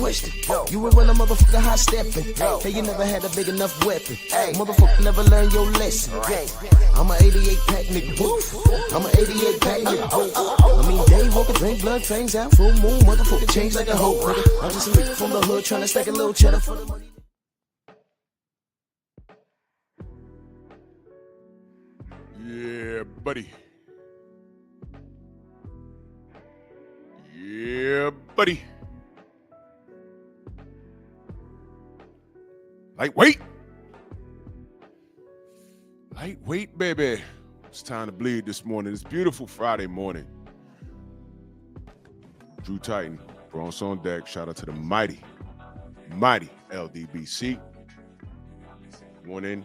question. You would run a motherfucker high stepping. Hey, you never had a big enough weapon. Motherfucker never learned your lesson. I'm an 88 pack nigga. I'm an 88 pack nigga. I mean, day walking, drink blood, trains out, full moon, motherfucker change like a hoe, nigga. I'm just a nigga from the hood trying to stack a little cheddar for the money. Yeah, buddy. Yeah, buddy. Lightweight. Lightweight, baby. It's time to bleed this morning. It's beautiful Friday morning. Drew Titan, Bronx on deck. Shout out to the mighty LDBC. Morning.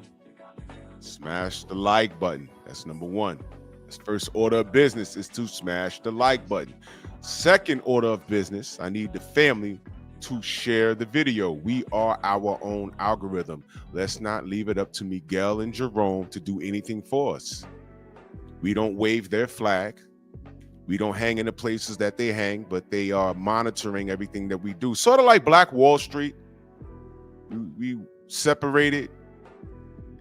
Smash the like button. That's number one. That's first order of business is to smash the like button. Second order of business, I need the family to share the video. We are our own algorithm. Let's not leave it up to Miguel and Jerome to do anything for us. We don't wave their flag. We don't hang in the places that they hang, but they are monitoring everything that we do. Sort of like Black Wall Street. We separated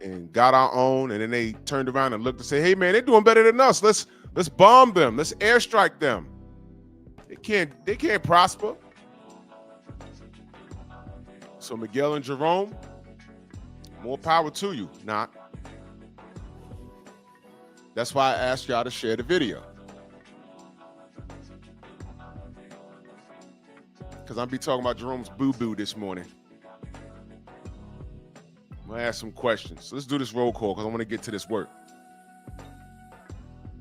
and got our own, and then they turned around and looked and say, hey man, they're doing better than us. Let's bomb them. Let's airstrike them. They can't prosper. So Miguel and Jerome, more power to you. Not. That's why I asked y'all to share the video. Because I'm be talking about Jerome's boo-boo this morning. I'm going to ask some questions. So let's do this roll call because I want to get to this work.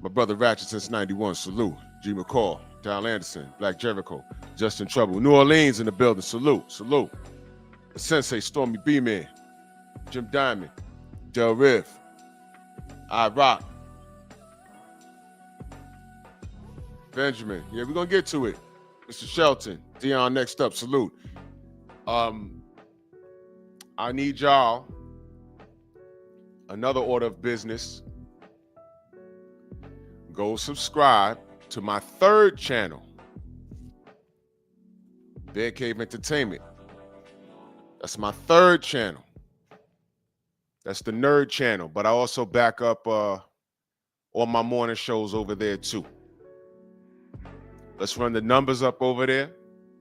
My brother Ratchet since 91. Salute. G. McCall. Dal Anderson. Black Jericho. Justin Trouble. New Orleans in the building. Salute. Salute. The Sensei. Stormy B-Man. Jim Diamond. Del Riv. I Rock. Benjamin. Yeah, we're going to get to it. Mr. Shelton. Dion next up. Salute. I need y'all, another order of business, go subscribe to my third channel, Bear Cave Entertainment. That's my third channel. That's the nerd channel, but I also back up all my morning shows over there too. Let's run the numbers up over there.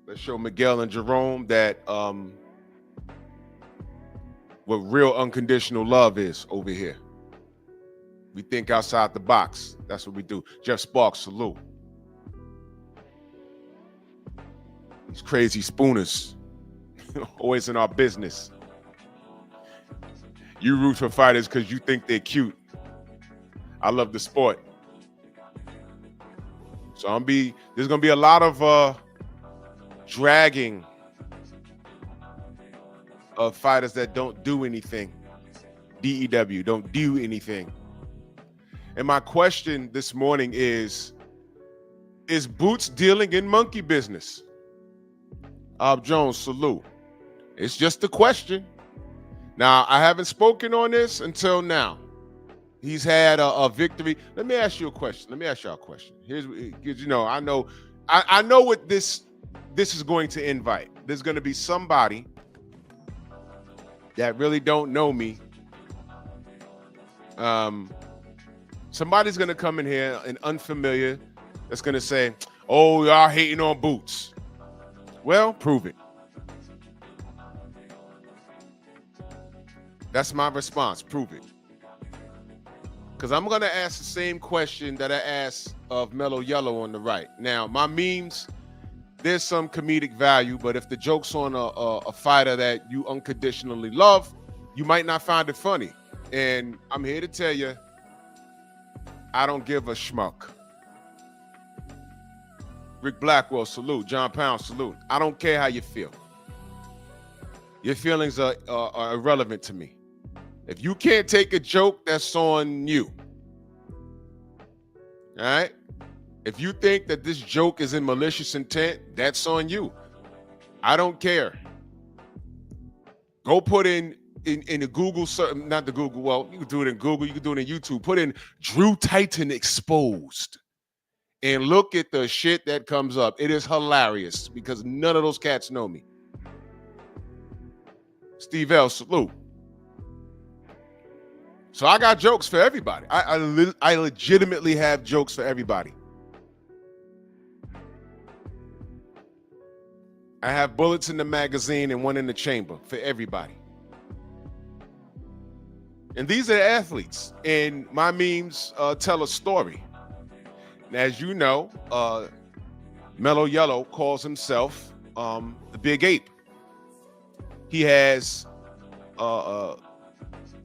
Let's show Miguel and Jerome that what real unconditional love is over here. We think outside the box. That's what we do. Jeff Sparks, salute. These crazy spooners, always in our business. You root for fighters because you think they're cute. I love the sport. So there's gonna be a lot of dragging of fighters that don't do anything. DEW, don't do anything. And my question this morning is Boots dealing in monkey business? Ob Jones, salute. It's just a question. Now, I haven't spoken on this until now. He's had a victory. Let me ask you a question. Let me ask y'all a question. Here's, because I know what this is going to invite. There's going to be somebody that really don't know me. Somebody's gonna come in here, an unfamiliar, that's gonna say, oh, y'all hating on Boots. Well, prove it. That's my response, prove it. Because I'm gonna ask the same question that I asked of Mellow Yellow on the right. Now, my memes, there's some comedic value, but if the joke's on a fighter that you unconditionally love, you might not find it funny. And I'm here to tell you, I don't give a schmuck. Rick Blackwell, salute. John Pound, salute. I don't care how you feel. Your feelings are irrelevant to me. If you can't take a joke, that's on you. All right? If you think that this joke is in malicious intent, that's on you. I don't care. Go put in the Google, not the Google, well, you can do it in Google, you can do it in YouTube. Put in Drew Titan exposed and look at the shit that comes up. It is hilarious because none of those cats know me. Steve L, salute. So I got jokes for everybody. I legitimately have jokes for everybody. I have bullets in the magazine and one in the chamber for everybody. And these are the athletes. And my memes tell a story. And as you know, Mellow Yellow calls himself the Big Ape. He has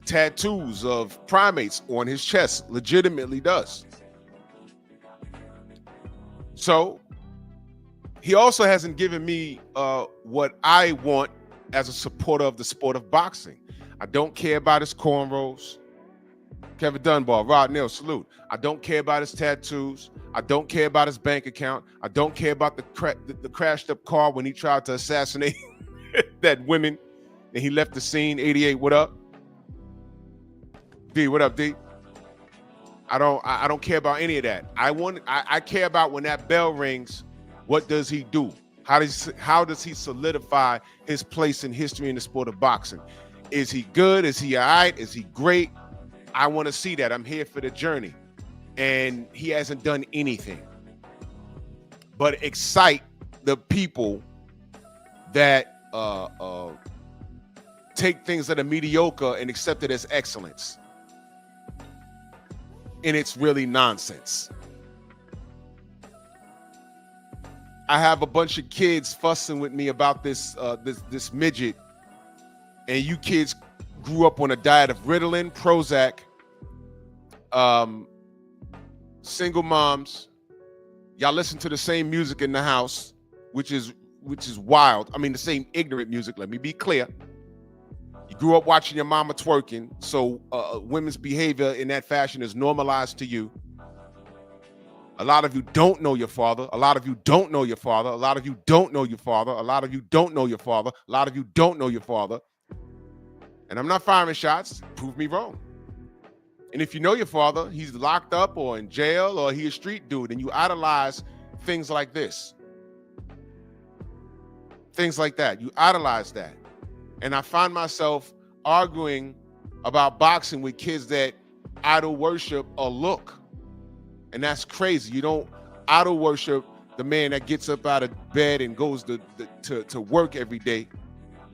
tattoos of primates on his chest, legitimately does. So he also hasn't given me what I want as a supporter of the sport of boxing. I don't care about his cornrows. Kevin Dunbar, Rod Neal, salute. I don't care about his tattoos. I don't care about his bank account. I don't care about the crashed up car when he tried to assassinate that woman and he left the scene. 88, what up? D, what up, D? I don't care about any of that. I care about when that bell rings, what does he do? How does he solidify his place in history in the sport of boxing? Is he good? Is he all right? Is he great? I want to see that. I'm here for the journey. And he hasn't done anything but excite the people that take things that are mediocre and accept it as excellence. And it's really nonsense. I have a bunch of kids fussing with me about this midget, and you kids grew up on a diet of Ritalin, Prozac, single moms. Y'all listen to the same music in the house, which is wild. I mean, the same ignorant music. Let me be clear. You grew up watching your mama twerking, so women's behavior in that fashion is normalized to you. A lot of you don't know your father. A lot of you don't know your father. A lot of you don't know your father. A lot of you don't know your father. A lot of you don't know your father. And I'm not firing shots. Prove me wrong. And if you know your father, he's locked up or in jail or he's a street dude, and you idolize things like this. Things like that. You idolize that. And I find myself arguing about boxing with kids that idol worship a look. And that's crazy. You don't idol worship the man that gets up out of bed and goes to work every day,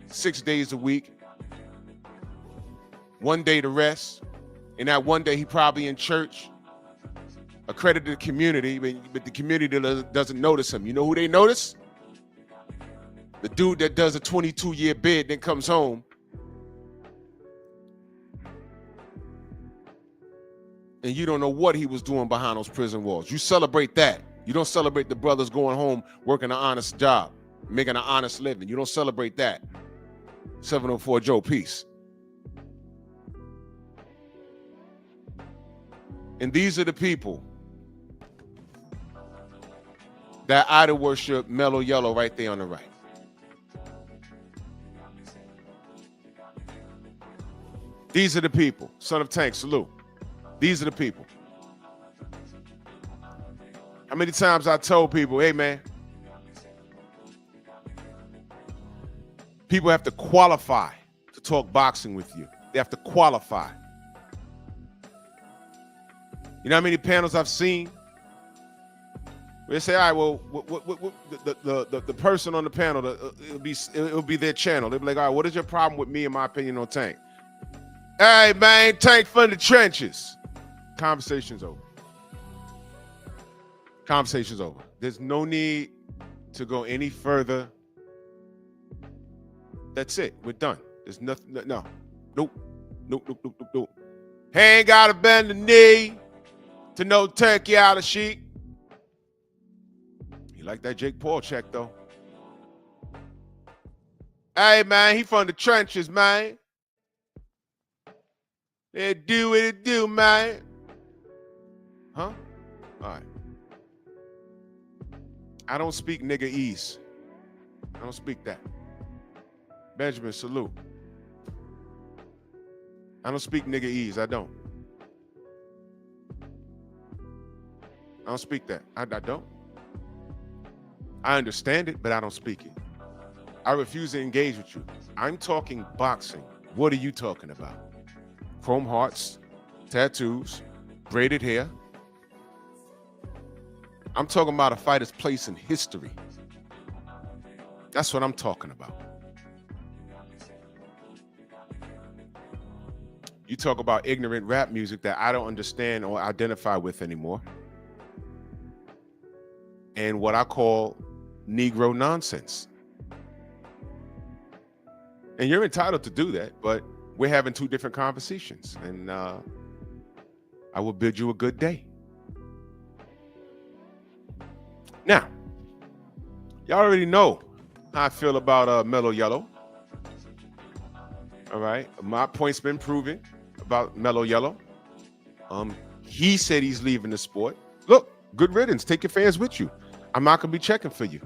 6 days a week, 1 day to rest. And that one day he probably in church, accredited community, but the community doesn't notice him. You know who they notice? The dude that does a 22-year bid, then comes home and you don't know what he was doing behind those prison walls. You celebrate that. You don't celebrate the brothers going home, working an honest job, making an honest living. You don't celebrate that. 704 Joe, peace. And these are the people that idol worship Mellow Yellow right there on the right. These are the people. Son of Tank, salute. These are the people. How many times I told people, hey man, people have to qualify to talk boxing with you. They have to qualify. You know how many panels I've seen? They say, all right, well, the person on the panel, it'll be their channel. They'll be like, all right, what is your problem with me and my opinion on Tank? Hey man, Tank from the trenches. Conversation's over. Conversation's over. There's no need to go any further. That's it. We're done. There's nothing. No. Nope. He ain't got to bend the knee to no turkey out of sheep. You like that Jake Paul check, though? Hey, man, he from the trenches, man. It do what it do, man. Huh? All right. I don't speak nigga-ese. I don't speak that. Benjamin, salute. I don't speak nigga-ese. I don't. I don't speak that. I don't. I understand it, but I don't speak it. I refuse to engage with you. I'm talking boxing. What are you talking about? Chrome hearts, tattoos, braided hair. I'm talking about a fighter's place in history. That's what I'm talking about. You talk about ignorant rap music that I don't understand or identify with anymore. And what I call Negro nonsense. And you're entitled to do that, but we're having two different conversations. And I will bid you a good day. Now, y'all already know how I feel about Mellow Yellow. All right. My point's been proven about Mellow Yellow. He said he's leaving the sport. Look, good riddance. Take your fans with you. I'm not going to be checking for you.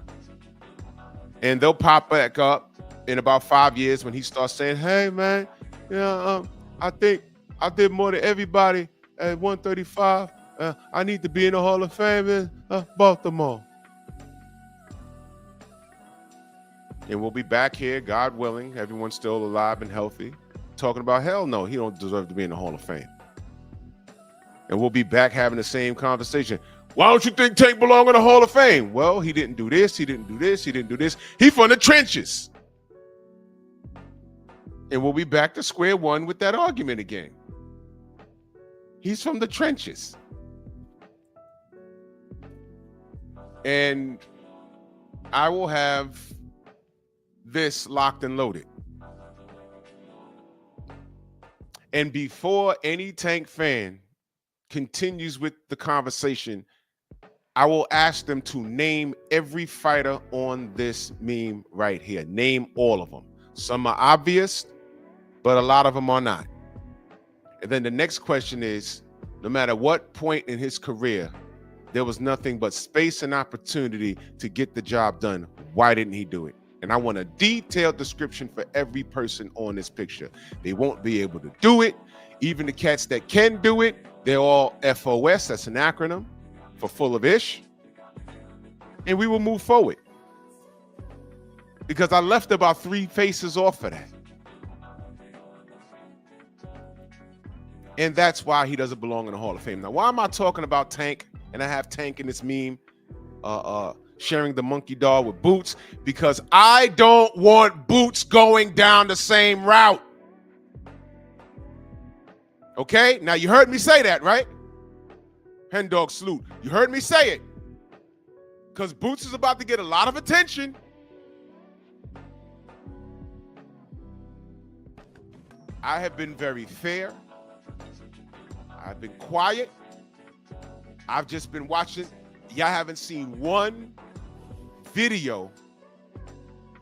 And they'll pop back up in about 5 years when he starts saying, hey, man, I think I did more than everybody at 135. I need to be in the Hall of Fame in Baltimore. And we'll be back here, God willing, everyone's still alive and healthy, talking about, hell no, he don't deserve to be in the Hall of Fame. And we'll be back having the same conversation. Why don't you think Tank belong in the Hall of Fame? Well, he didn't do this, he didn't do this, he didn't do this. He from the trenches. And we'll be back to square one with that argument again. He's from the trenches. And I will have this locked and loaded. And before any Tank fan continues with the conversation, I will ask them to name every fighter on this meme right here. Name all of them. Some are obvious, but a lot of them are not. And then the next question is, no matter what point in his career, there was nothing but space and opportunity to get the job done. Why didn't he do it? And I want a detailed description for every person on this picture. They won't be able to do it. Even the cats that can do it, they're all FOS. That's an acronym for full of ish. And we will move forward. Because I left about 3 faces off of that. And that's why he doesn't belong in the Hall of Fame. Now, why am I talking about Tank? And I have Tank in this meme sharing the monkey doll with Boots, because I don't want Boots going down the same route. Okay? Now, you heard me say that, right? Hen Dog Salute. You heard me say it. Because Boots is about to get a lot of attention. I have been very fair. I've been quiet. I've just been watching. Y'all haven't seen one video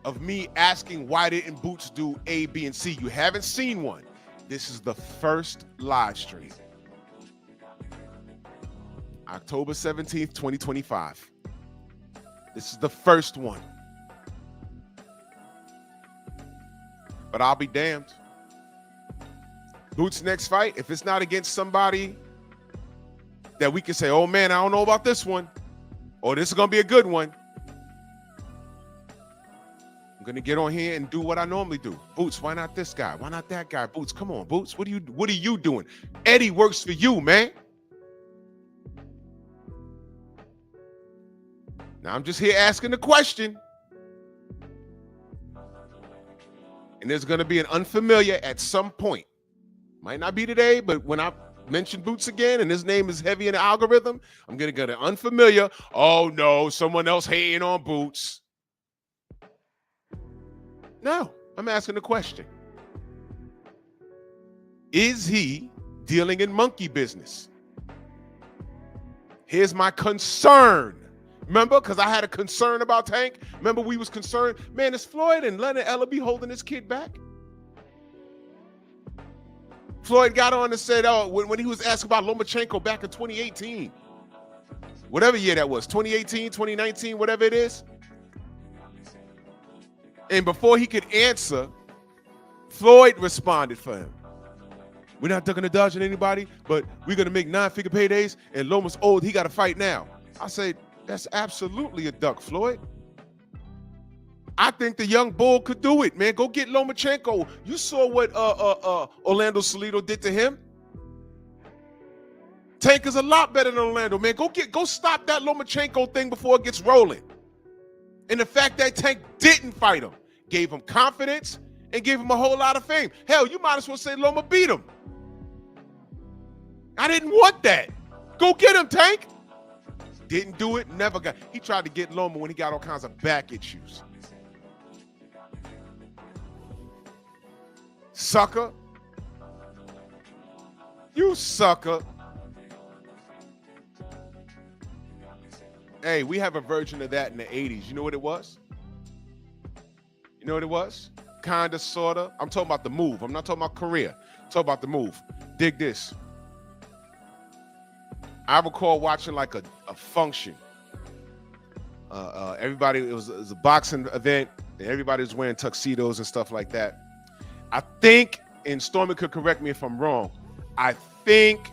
of me asking why didn't Boots do A, B, and C. You haven't seen one. This is the first live stream. October 17th, 2025. This is the first one. But I'll be damned. Boots' next fight, if it's not against somebody that we can say, oh man, I don't know about this one, or this is going to be a good one, I'm going to get on here and do what I normally do. Boots, why not this guy? Why not that guy? Boots, come on, Boots. What are you doing? Eddie works for you, man. Now I'm just here asking the question. And there's going to be an unfamiliar at some point. Might not be today, but when I mention Boots again and his name is heavy in the algorithm, I'm going to get an unfamiliar. Oh no, someone else hating on Boots. No, I'm asking the question. Is he dealing in monkey business? Here's my concern. Remember, because I had a concern about Tank. Remember, we was concerned. Man, is Floyd and Leonard Ellaby holding this kid back? Floyd got on and said, oh, when he was asked about Lomachenko back in 2018, whatever year that was, 2018, 2019, whatever it is. And before he could answer, Floyd responded for him. We're not ducking or dodging anybody, but we're going to make 9-figure paydays, and Loma's old. He got to fight now. I said, that's absolutely a duck, Floyd. I think the young bull could do it, man. Go get Lomachenko. You saw what Orlando Salido did to him. Tank is a lot better than Orlando, man. Go stop that Lomachenko thing before it gets rolling. And the fact that Tank didn't fight him gave him confidence and gave him a whole lot of fame. Hell, you might as well say Loma beat him. I didn't want that. Go get him, Tank. Didn't do it, never got. He tried to get Loma when he got all kinds of back issues. Sucker. You sucker. Hey, we have a version of that in the 80s. You know what it was? You know what it was? Kinda, sorta. I'm talking about the move. I'm not talking about career. I'm talking about the move. Dig this. I recall watching like a function. Everybody, it was a boxing event, and everybody was wearing tuxedos and stuff like that. I think, and Stormy could correct me if I'm wrong, I think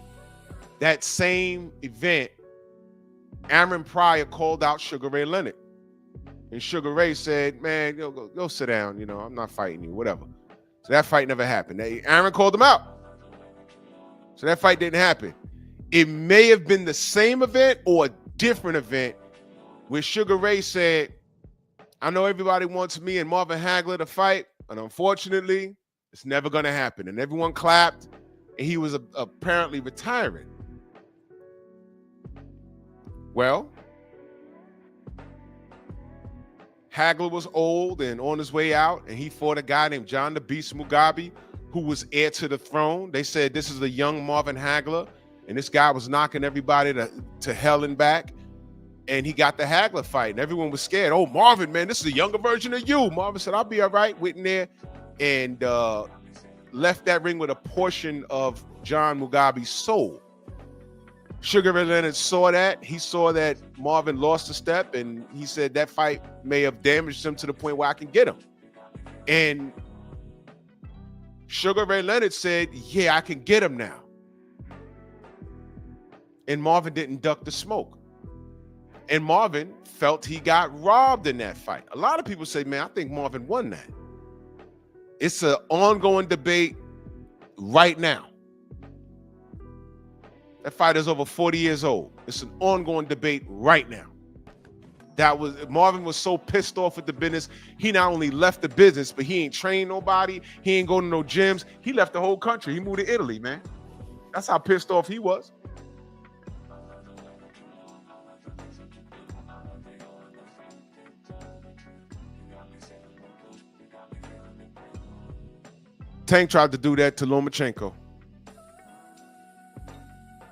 that same event, Aaron Pryor called out Sugar Ray Leonard. And Sugar Ray said, man, go sit down. You know, I'm not fighting you, whatever. So that fight never happened. Aaron called him out. So that fight didn't happen. It may have been the same event or a different event where Sugar Ray said, I know everybody wants me and Marvin Hagler to fight, and unfortunately, it's never going to happen. And everyone clapped, and he was apparently retiring. Well, Hagler was old and on his way out, and he fought a guy named John the Beast Mugabe, who was heir to the throne. They said this is the young Marvin Hagler, and this guy was knocking everybody to hell and back, and he got the Hagler fight, and everyone was scared. Oh, Marvin, man, this is a younger version of you. Marvin said, I'll be all right. Went in there and left that ring with a portion of John Mugabe's soul. Sugar Ray Leonard saw that. He saw that Marvin lost a step, and he said that fight may have damaged him to the point where I can get him. And Sugar Ray Leonard said, yeah, I can get him now. And Marvin didn't duck the smoke. And Marvin felt he got robbed in that fight. A lot of people say, man, I think Marvin won that. It's an ongoing debate right now. That fight is over 40 years old. It's an ongoing debate right now. Marvin was so pissed off with the business. He not only left the business, but he ain't trained nobody. He ain't going to no gyms. He left the whole country. He moved to Italy, man. That's how pissed off he was. Tank tried to do that to Lomachenko.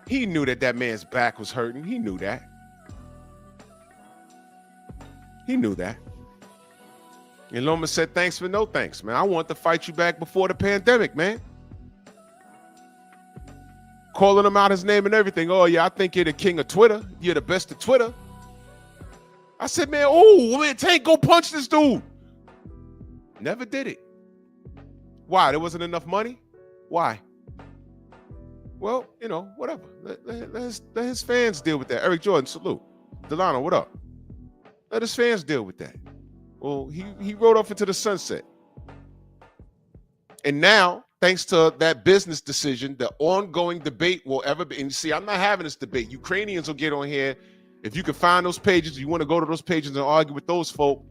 He knew that man's back was hurting. He knew that. He knew that. And Loma said, thanks for no thanks, man. I want to fight you back before the pandemic, man. Calling him out his name and everything. Oh, yeah, I think you're the king of Twitter. You're the best of Twitter. I said, man, Tank, go punch this dude. Never did it. Why? There wasn't enough money? Why? Well, you know, whatever. Let his fans deal with that. Eric Jordan, salute. Delano, what up? Let his fans deal with that. Well, he rode off into the sunset. And now, thanks to that business decision, the ongoing debate will ever be. And you see, I'm not having this debate. Ukrainians will get on here. If you can find those pages, you want to go to those pages and argue with those folk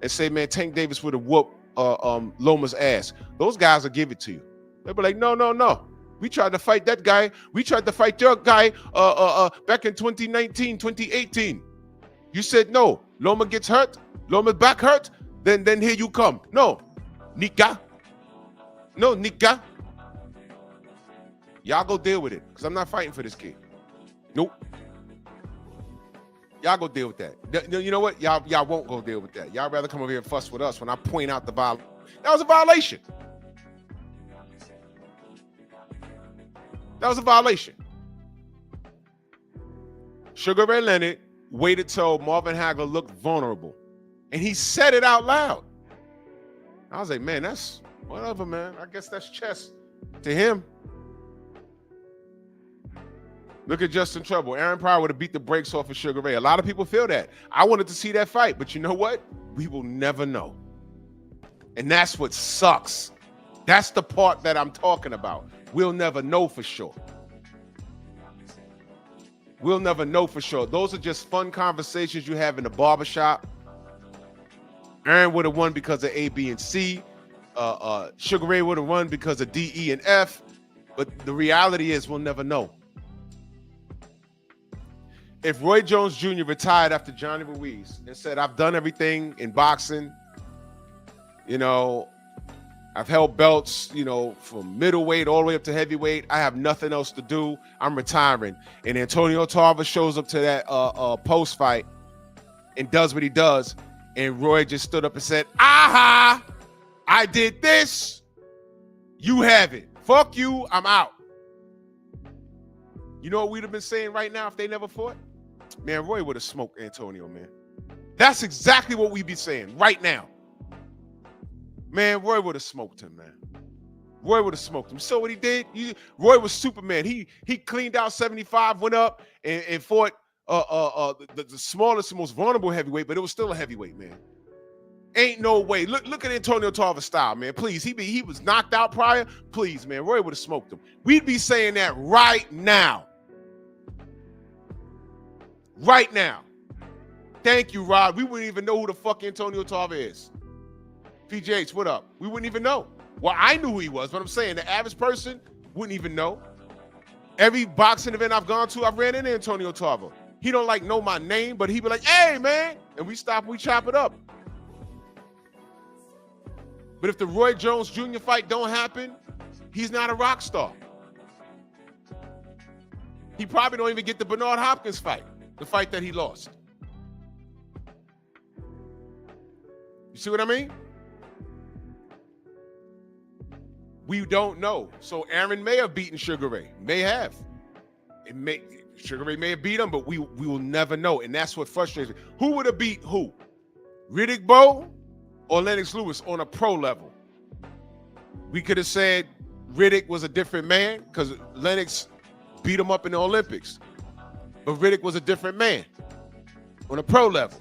and say, man, Tank Davis would have whooped Loma's ass. Those guys will give it to you. They'll be like, no. We tried to fight that guy. We tried to fight your guy back in 2019, 2018. You said no. Loma gets hurt. Loma's back hurt. Then here you come. No. Nika. No, Nika. Y'all go deal with it. Because I'm not fighting for this kid. Nope. Y'all go deal with that. You know what? Y'all won't go deal with that. Y'all rather come over here and fuss with us when I point out the violation. That was a violation. That was a violation. Sugar Ray Leonard waited till Marvin Hagler looked vulnerable. And he said it out loud. I was like, man, that's whatever, man. I guess that's chess to him. Look at Justin Trouble. Aaron Pryor would have beat the brakes off of Sugar Ray. A lot of people feel that. I wanted to see that fight, but you know what? We will never know. And that's what sucks. That's the part that I'm talking about. We'll never know for sure. We'll never know for sure. Those are just fun conversations you have in the barbershop. Aaron would have won because of A, B, and C. Sugar Ray would have won because of D, E, and F. But the reality is we'll never know. If Roy Jones Jr. retired after Johnny Ruiz and said, I've done everything in boxing, you know, I've held belts, you know, from middleweight all the way up to heavyweight. I have nothing else to do. I'm retiring. And Antonio Tarver shows up to that post fight and does what he does. And Roy just stood up and said, aha, I did this. You have it. Fuck you. I'm out. You know what we'd have been saying right now if they never fought? Man, Roy would have smoked Antonio, man. That's exactly what we'd be saying right now. Man, Roy would have smoked him, man. Roy would have smoked him. So what he did, Roy was Superman. He cleaned out 75, went up and fought the smallest and most vulnerable heavyweight, but it was still a heavyweight, man. Ain't no way. Look at Antonio Tarver's style, man. Please, he was knocked out prior. Please, man, Roy would have smoked him. We'd be saying that right now. Right now. Thank you, Rod. We wouldn't even know who the fuck Antonio Tarver is. PJH, what up? We wouldn't even know. Well, I knew who he was, but I'm saying the average person wouldn't even know. Every boxing event I've gone to, I've ran into Antonio Tarver. He don't like know my name, but he be like, hey, man. And we stop, we chop it up. But if the Roy Jones Jr. fight don't happen, he's not a rock star. He probably don't even get the Bernard Hopkins fight, the fight that he lost. You see what I mean? We don't know. So Aaron may have beaten Sugar Ray. May have. Sugar Ray may have beat him, but we will never know. And that's what frustrates me. Who would have beat who? Riddick Bowe or Lennox Lewis on a pro level? We could have said Riddick was a different man because Lennox beat him up in the Olympics. But Riddick was a different man on a pro level.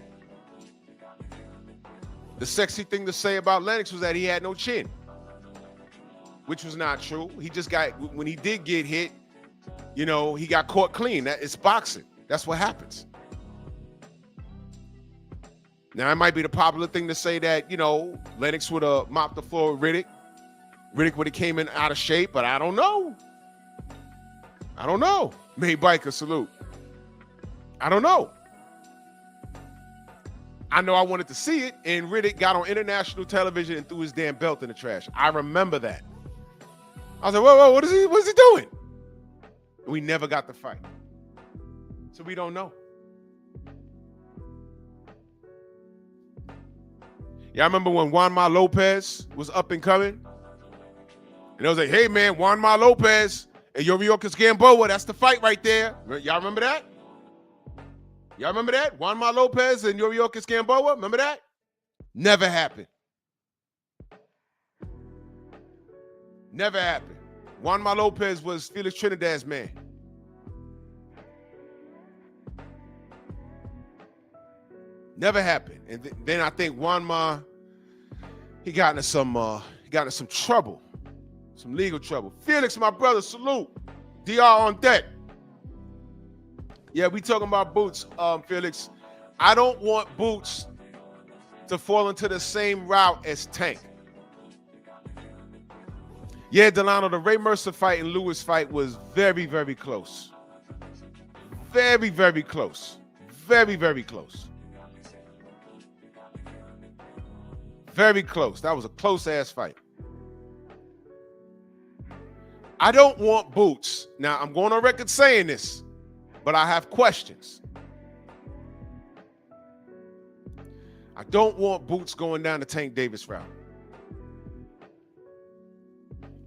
The sexy thing to say about Lennox was that he had no chin, which was not true. He just got, when he did get hit, you know, he got caught clean. It's boxing. That's what happens. Now, it might be the popular thing to say that, you know, Lennox would have mopped the floor with Riddick. Riddick would have came in out of shape, but I don't know. I don't know. May Biker, salute. I don't know. I know I wanted to see it, and Riddick got on international television and threw his damn belt in the trash. I remember that. I was like, whoa, what is he doing? And we never got the fight. So we don't know. Yeah, I remember when Juanma Lopez was up and coming. And I was like, hey, man, Juanma Lopez and Yuriorkis Gamboa, that's the fight right there. Y'all remember that? Y'all remember that? Juanma Lopez and Yuriorkis Gamboa, remember that? Never happened. Never happened. Juanma Lopez was Felix Trinidad's man. Never happened. And then I think Juanma, he got into some trouble, some legal trouble. Felix, my brother, salute. DR on deck. Yeah, we talking about Boots, Felix. I don't want Boots to fall into the same route as Tank. Yeah, Delano, the Ray Mercer fight and Lewis fight was very, very close. Very, very close. Very, very close. Very close. That was a close-ass fight. I don't want Boots. Now, I'm going on record saying this, but I have questions. I don't want Boots going down the Tank Davis route.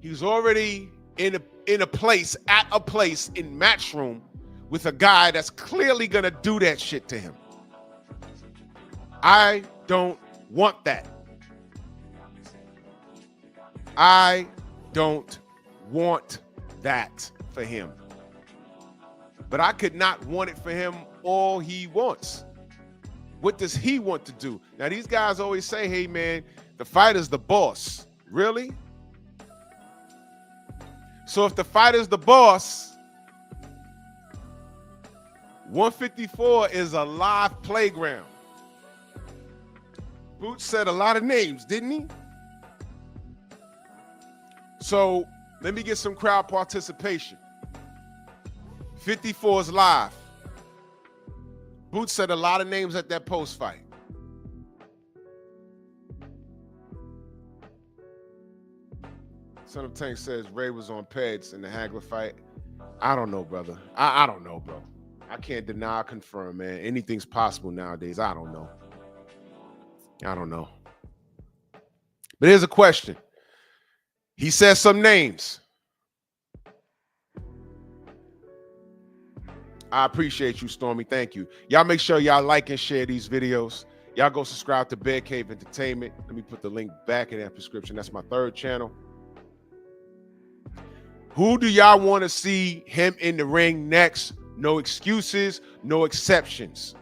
He's already in a place in Matchroom with a guy that's clearly going to do that shit to him. I don't want that. I don't want that for him. But I could not want it for him all he wants. What does he want to do? Now, these guys always say, hey, man, The fighter's the boss. Really? So if the fighter's the boss, 154 is a live playground. Boots said a lot of names, didn't he? So let me get some crowd participation. 54 is live. Boots said a lot of names at that post fight. Son of Tank says Ray was on Peds in the Hagler fight. I don't know, brother. I don't know, bro. I can't deny or confirm, man. Anything's possible nowadays. I don't know. But here's a question. He says some names. I appreciate you, Stormy. Thank you. Y'all make sure y'all like and share these videos. Y'all go subscribe to Bear Cave Entertainment. Let me put the link back in that description. That's my third channel. Who do y'all want to see him in the ring next? No excuses, no exceptions.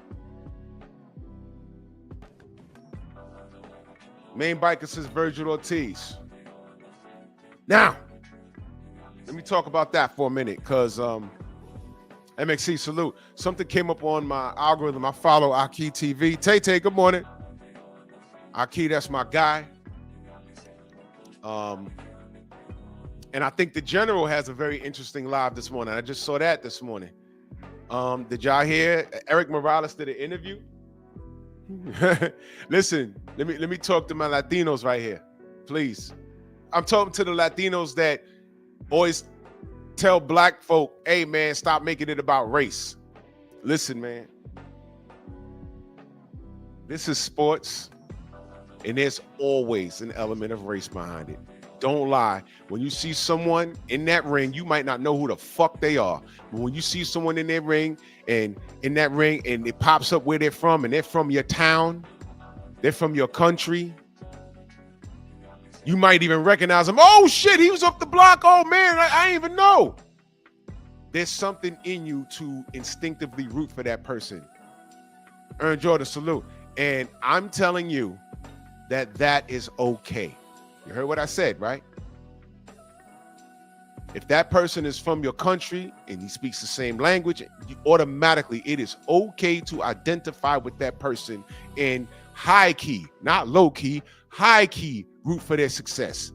Main biker says Virgil Ortiz. Now, let me talk about that for a minute, because MXC, salute. Something came up on my algorithm. I follow Aki TV. Tay, good morning. Aki, that's my guy. And I think the General has a very interesting live this morning. I just saw that this morning. Did y'all hear Eric Morales did an interview? Listen, let me talk to my Latinos right here, please. I'm talking to the Latinos that always tell black folk, hey man, stop making it about race. Listen, man, this is sports, and there's always an element of race behind it. Don't lie. When you see someone in that ring, you might not know who the fuck they are. But when you see someone in that ring and it pops up where they're from, and they're from your town, they're from your country, you might even recognize them. Oh shit, he was up the block. Oh man, I didn't even know. There's something in you to instinctively root for that person. Earn Jordan, salute. And I'm telling you that is okay. You heard what I said, right? If that person is from your country and he speaks the same language, automatically it is okay to identify with that person in high key, not low key, high key, root for their success.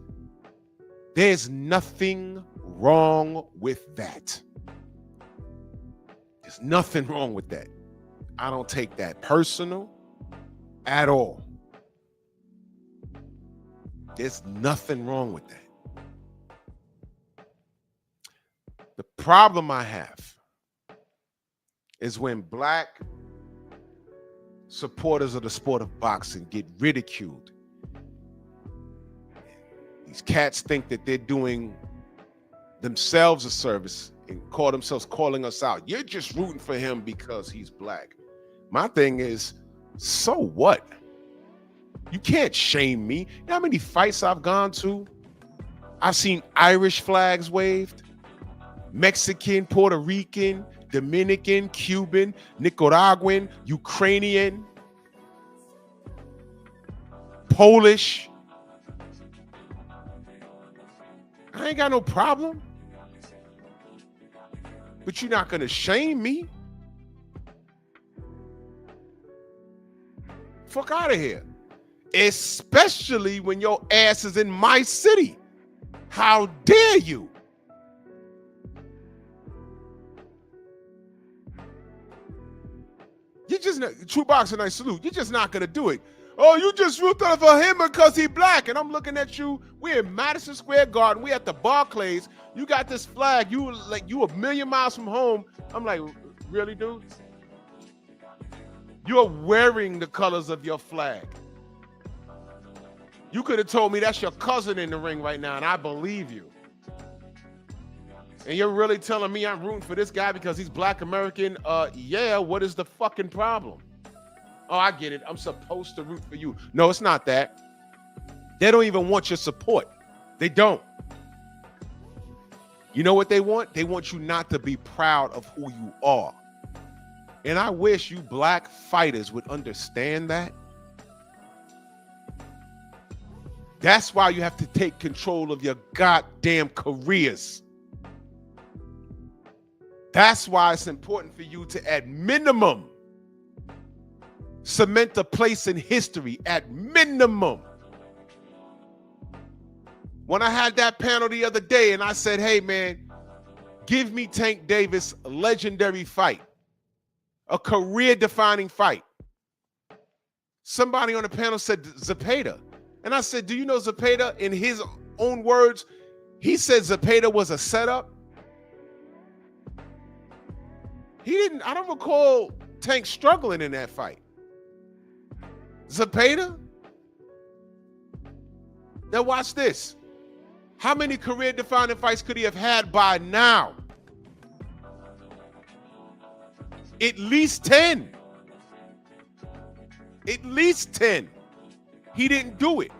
There's nothing wrong with that. There's nothing wrong with that. I don't take that personal at all. There's nothing wrong with that. The problem I have is when black supporters of the sport of boxing get ridiculed. These cats think that they're doing themselves a service and call themselves calling us out. You're just rooting for him because he's black. My thing is, so what? You can't shame me. You know how many fights I've gone to? I've seen Irish flags waved, Mexican, Puerto Rican, Dominican, Cuban, Nicaraguan, Ukrainian, Polish. I ain't got no problem. But you're not gonna shame me. Fuck out of here. Especially when your ass is in my city. How dare you? You just, True Boxing Night, salute. You're just not gonna do it. Oh, you just rooted for him because he black. And I'm looking at you. We're in Madison Square Garden. We're at the Barclays. You got this flag. You a million miles from home. I'm like, really, dude? You're wearing the colors of your flag. You could have told me that's your cousin in the ring right now, and I believe you. And you're really telling me I'm rooting for this guy because he's black American? Yeah, what is the fucking problem? Oh, I get it. I'm supposed to root for you. No, it's not that. They don't even want your support. They don't. You know what they want? They want you not to be proud of who you are. And I wish you black fighters would understand that. That's why you have to take control of your goddamn careers. That's why it's important for you to, at minimum, cement a place in history, at minimum. When I had that panel the other day and I said, hey man, give me Tank Davis a legendary fight, a career-defining fight. Somebody on the panel said Zepeda. And I said, do you know Zepeda? In his own words, he said Zepeda was a setup. I don't recall Tank struggling in that fight. Zepeda? Now watch this. How many career-defining fights could he have had by now? At least 10. At least 10. He didn't do it.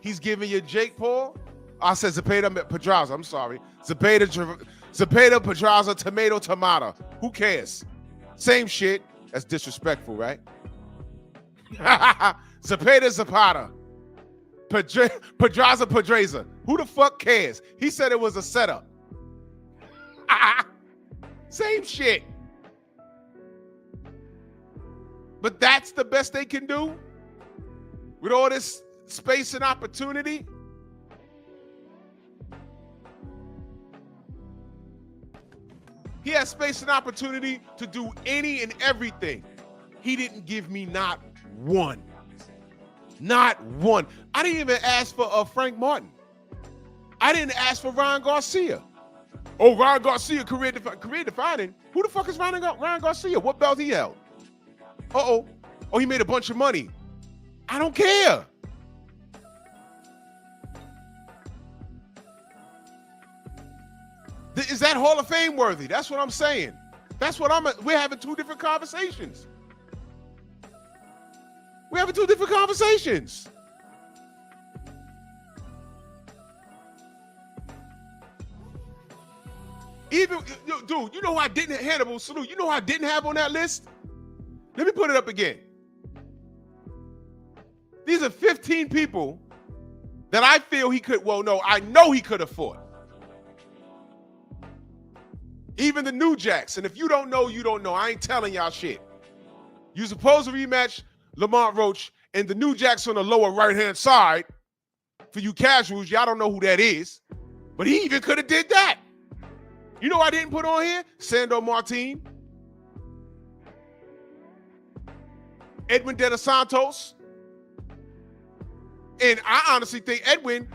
He's giving you Jake Paul. I said Zepeda Pedraza. I'm sorry. Zepeda Pedraza, tomato. Who cares? Same shit. That's disrespectful, right? Zepeda Zapata. Pedraza. Who the fuck cares? He said it was a setup. Same shit. But that's the best they can do? With all this space and opportunity? He has space and opportunity to do any and everything. He didn't give me not one. Not one. I didn't even ask for Frank Martin. I didn't ask for Ryan Garcia. Oh, Ryan Garcia, career defining. Who the fuck is Ryan Garcia? What belt he held? Oh, he made a bunch of money. I don't care. Is that Hall of Fame worthy? That's what I'm saying. We're having two different conversations. We're having two different conversations. Even, dude, you know who I didn't, Hannibal Salute, you know who I didn't have on that list? Let me put it up again. These are 15 people that I feel I know he could have fought. Even the New Jacks. And if you don't know, you don't know. I ain't telling y'all shit. You supposed to rematch Lamont Roach and the New Jacks on the lower right-hand side. For you casuals, y'all don't know who that is. But he even could have did that. You know I didn't put on here? Sandor Martin. Edwin De Los Santos. And I honestly think Edwin,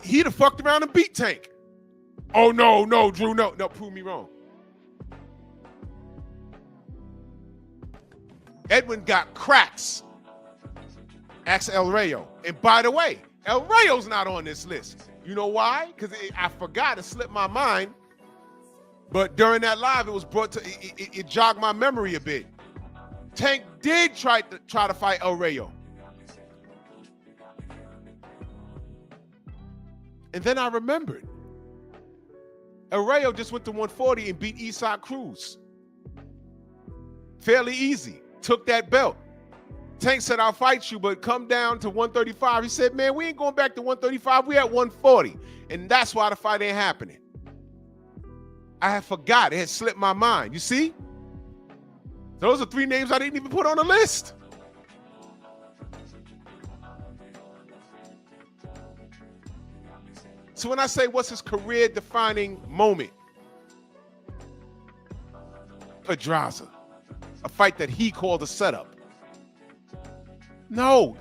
he'd have fucked around and beat Tank. Oh, no, Drew, no, prove me wrong. Edwin got cracks. Ask El Rayo. And by the way, El Rayo's not on this list. You know why? Because I forgot, it slipped my mind. But during that live, it was brought to, it jogged my memory a bit. Tank did try to fight El Rayo. And then I remembered. El Rayo just went to 140 and beat Isaac Cruz. Fairly easy. Took that belt. Tank said, I'll fight you, but come down to 135. He said, man, we ain't going back to 135. We at 140. And that's why the fight ain't happening. I had forgot. It had slipped my mind. You see? Those are three names I didn't even put on the list. So when I say what's his career-defining moment? Pedraza. A fight that he called a setup. No,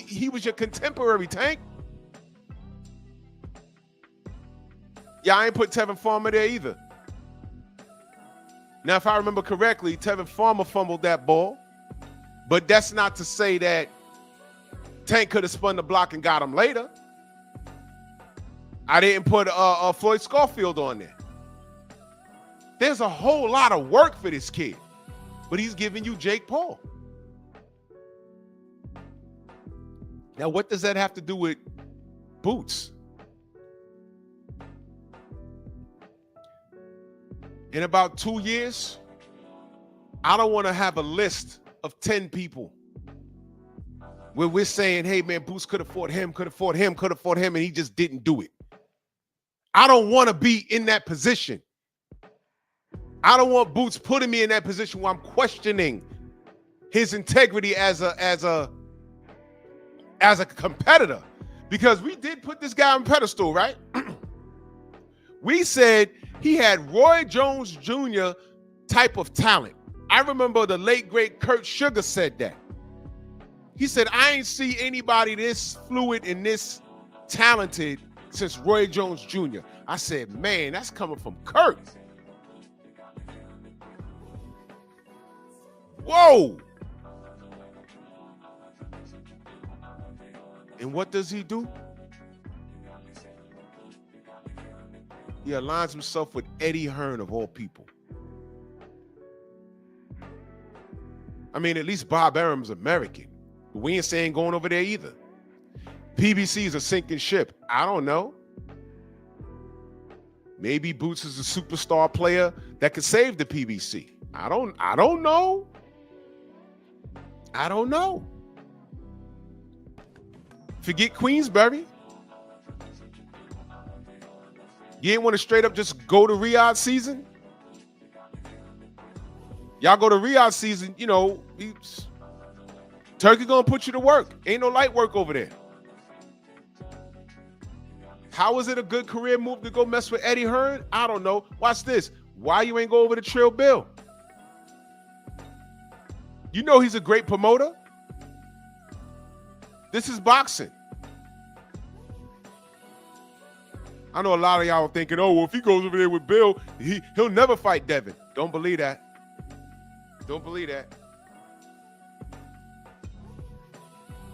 he was your contemporary, Tank. Yeah, I ain't put Tevin Farmer there either. Now, if I remember correctly, Tevin Farmer fumbled that ball. But that's not to say that Tank could have spun the block and got him later. I didn't put Floyd Schofield on there. There's a whole lot of work for this kid. But he's giving you Jake Paul. Now, what does that have to do with Boots? In about 2 years, I don't want to have a list of 10 people where we're saying, hey, man, Boots could afford him, and he just didn't do it. I don't want to be in that position. I don't want Boots putting me in that position where I'm questioning his integrity as a competitor, because we did put this guy on pedestal, right? We said he had Roy Jones Jr. type of talent. I remember the late great Kurt Sugar said that. He said, I ain't see anybody this fluid and this talented since Roy Jones Jr. I said, man, that's coming from Kurt. Whoa. And what does he do? He aligns himself with Eddie Hearn, of all people. I mean, at least Bob Arum's American. We ain't saying going over there either. PBC is a sinking ship. I don't know. Maybe Boots is a superstar player that could save the PBC. I don't know. I don't know. Forget Queensberry. You ain't want to straight up just go to Riyadh season? Y'all go to Riyadh season, you know, Turkey gonna put you to work. Ain't no light work over there. How is it a good career move to go mess with Eddie Hearn? I don't know. Watch this. Why you ain't go over to Trill Bill? You know he's a great promoter. This is boxing. I know a lot of y'all are thinking, oh, well, if he goes over there with Bill, he'll never fight Devin. Don't believe that. Don't believe that.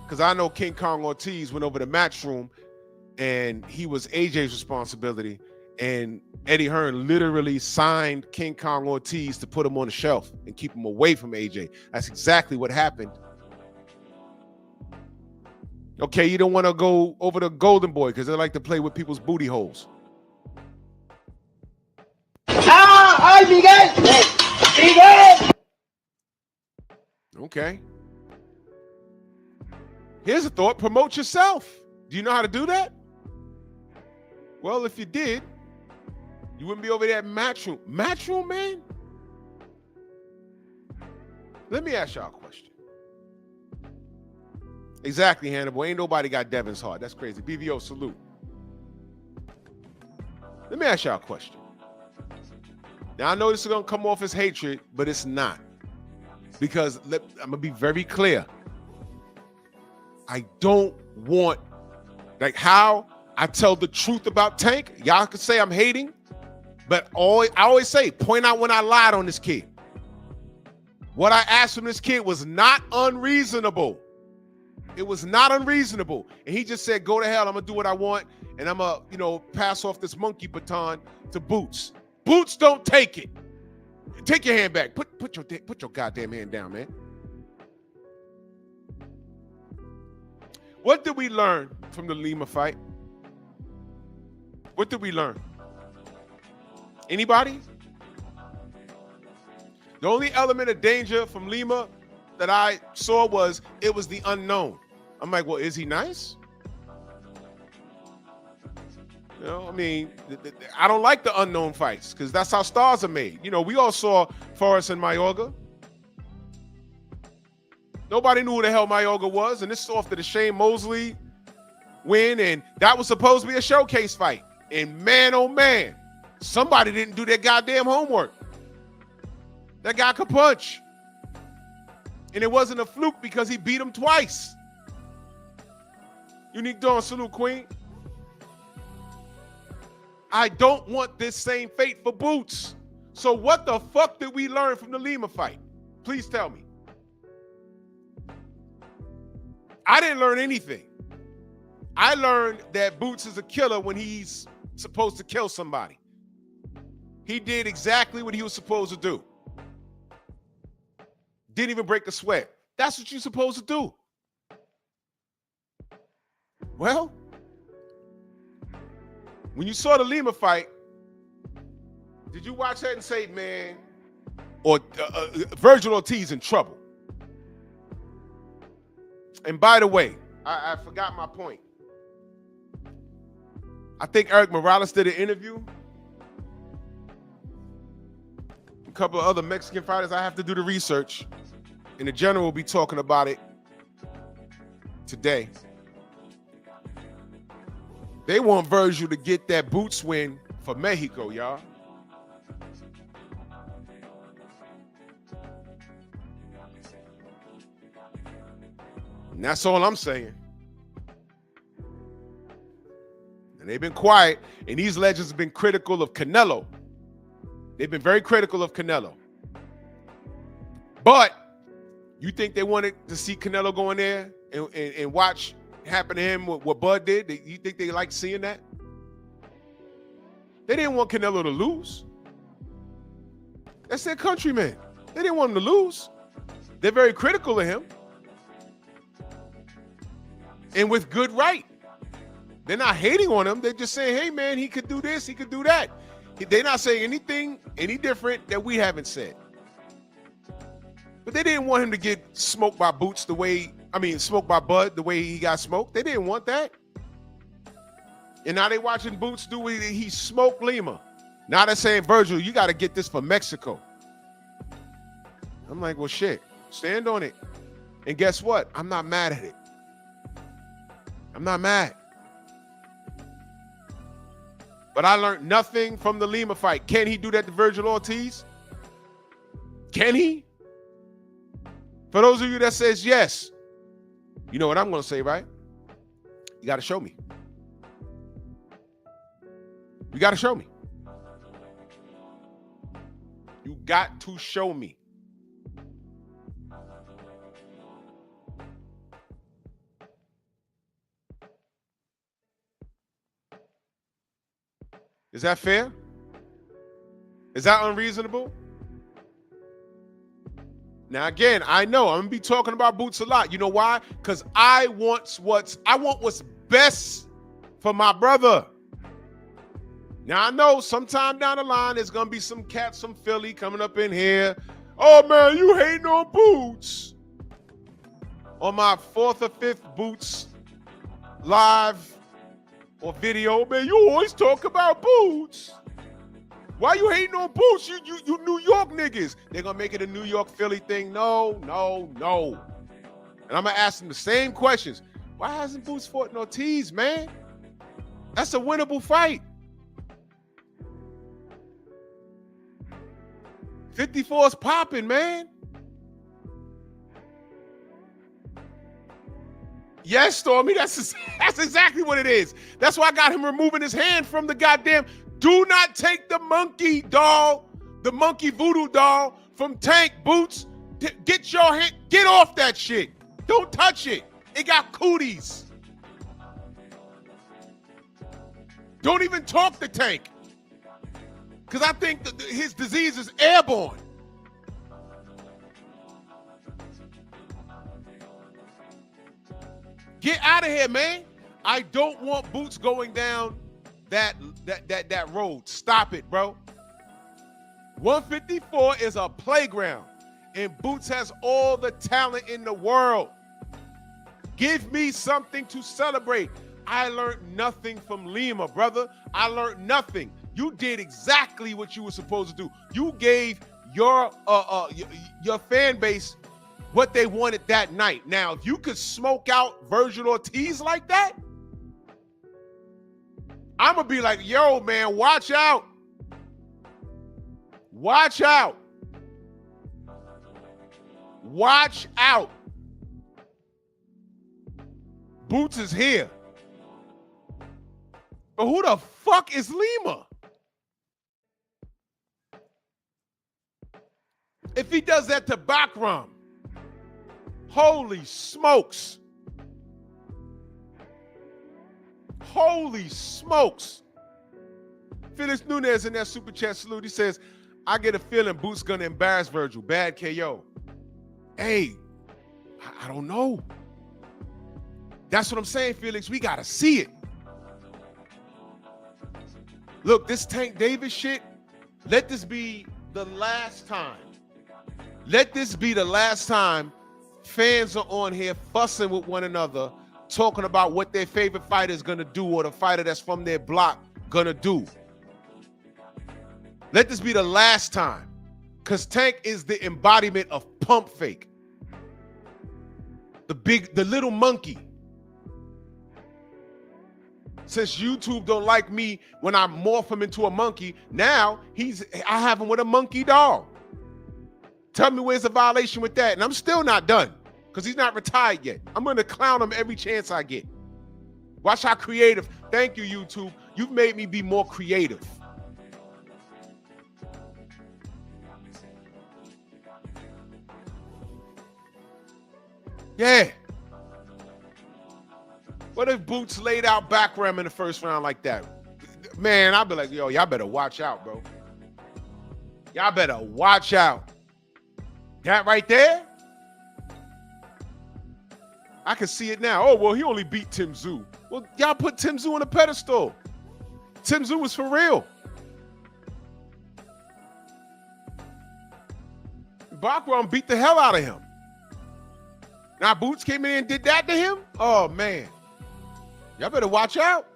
Because I know King Kong Ortiz went over to Matchroom and he was AJ's responsibility. And Eddie Hearn literally signed King Kong Ortiz to put him on the shelf and keep him away from AJ. That's exactly what happened. Okay, you don't want to go over to Golden Boy because they like to play with people's booty holes. ¡Ay, Miguel! ¡Miguel! Okay. Here's a thought. Promote yourself. Do you know how to do that? Well, if you did, you wouldn't be over there at Matchroom. Matchroom, man? Let me ask y'all a question. Exactly, Hannibal. Ain't nobody got Devin's heart. That's crazy. BVO, salute. Let me ask y'all a question. Now, I know this is going to come off as hatred, but it's not. Because I'm going to be very clear. I don't want, like how I tell the truth about Tank. Y'all could say I'm hating, but I always say, point out when I lied on this kid. What I asked from this kid was not unreasonable. It was not unreasonable. And he just said, go to hell. I'm going to do what I want. And I'm going to, pass off this monkey baton to Boots. Boots don't take it. Take your hand back. Put your goddamn hand down, man. What did we learn from the Lima fight? What did we learn? Anybody? The only element of danger from Lima that I saw was it was the unknown. I'm like, well, is he nice? I don't like the unknown fights because that's how stars are made. We all saw Forrest and Mayorga. Nobody knew who the hell Mayorga was, and this is after the Shane Mosley win, and that was supposed to be a showcase fight. And man, oh man, somebody didn't do their goddamn homework. That guy could punch. And it wasn't a fluke because he beat him twice. Unique Dawn, salute, Queen. I don't want this same fate for Boots. So what the fuck did we learn from the Lima fight? Please tell me. I didn't learn anything. I learned that Boots is a killer when he's supposed to kill somebody. He did exactly what he was supposed to do. Didn't even break a sweat. That's what you're supposed to do. Well, when you saw the Lima fight, did you watch that and say, man, or Virgil Ortiz in trouble? And by the way, I forgot my point. I think Eric Morales did an interview. A couple of other Mexican fighters. I have to do the research. And the general will be talking about it today. They want Virgil to get that boots win for Mexico, y'all. And that's all I'm saying. And they've been quiet, and these legends have been critical of Canelo. They've been very critical of Canelo. But you think they wanted to see Canelo go in there and watch happen to him what Bud did? You think they like seeing that? They didn't want Canelo to lose. That's their countryman. They didn't want him to lose. They're very critical of him. And with good right. They're not hating on him. They're just saying, hey, man, he could do this, he could do that. They're not saying anything any different that we haven't said. But they didn't want him to get smoked by Boots smoked by Bud the way he got smoked. They didn't want that. And now they watching Boots do what he smoked Lima. Now they're saying, Virgil, you got to get this for Mexico. I'm like, well, shit, stand on it. And guess what? I'm not mad at it. I'm not mad. But I learned nothing from the Lima fight. Can he do that to Virgil Ortiz? Can he? For those of you that says yes, you know what I'm going to say, right? You got to show me. You got to show me. You got to show me. Is that fair? Is that unreasonable? Now, again, I know I'm gonna be talking about Boots a lot. You know why? Because I want what's best for my brother. Now, I know sometime down the line there's gonna be some cats from Philly coming up in here. Oh man, you hating on Boots. On my 4th or 5th Boots live or video, man, you always talk about Boots. Why you hating on Boots? You New York niggas. They're going to make it a New York Philly thing. No. And I'm going to ask them the same questions. Why hasn't Boots fought Ortiz, man? That's a winnable fight. 54 is popping, man. Yes, Stormy, that's exactly what it is. That's why I got him removing his hand from the goddamn. Do not take the monkey doll, the monkey voodoo doll from Tank, Boots. Get your hand, get off that shit. Don't touch it. It got cooties. Don't even talk to Tank. Because I think his disease is airborne. Get out of here, man. I don't want Boots going down that road. Stop it, bro. 154 is a playground, and Boots has all the talent in the world. Give me something to celebrate. I learned nothing from Lima, brother. I learned nothing. You did exactly what you were supposed to do. You gave your fan base what they wanted that night. Now, if you could smoke out Virgil Ortiz like that, I'm going to be like, yo, man, watch out. Watch out. Watch out. Boots is here. But who the fuck is Lima? If he does that to Bakram, holy smokes. Holy smokes. Felix Nunez in that super chat salute. He says, I get a feeling Boots gonna embarrass Virgil. Bad KO. Hey, I don't know. That's what I'm saying, Felix. We gotta see it. Look, this Tank Davis shit, let this be the last time. Let this be the last time fans are on here fussing with one another, talking about what their favorite fighter is gonna do or the fighter that's from their block gonna do. Let this be the last time, because Tank is the embodiment of pump fake. The little monkey. Since YouTube don't like me when I morph him into a monkey, now I have him with a monkey doll. Tell me where's the violation with that? And I'm still not done because he's not retired yet. I'm going to clown him every chance I get. Watch how creative. Thank you, YouTube. You've made me be more creative. Yeah. What if Boots laid out backram in the first round like that? Man, I'd be like, yo, y'all better watch out, bro. Y'all better watch out. That right there? I can see it now. Oh, well, he only beat Tim Tszyu. Well, y'all put Tim Tszyu on a pedestal. Tim Tszyu was for real. Backrun beat the hell out of him. Now Boots came in and did that to him? Oh, man. Y'all better watch out.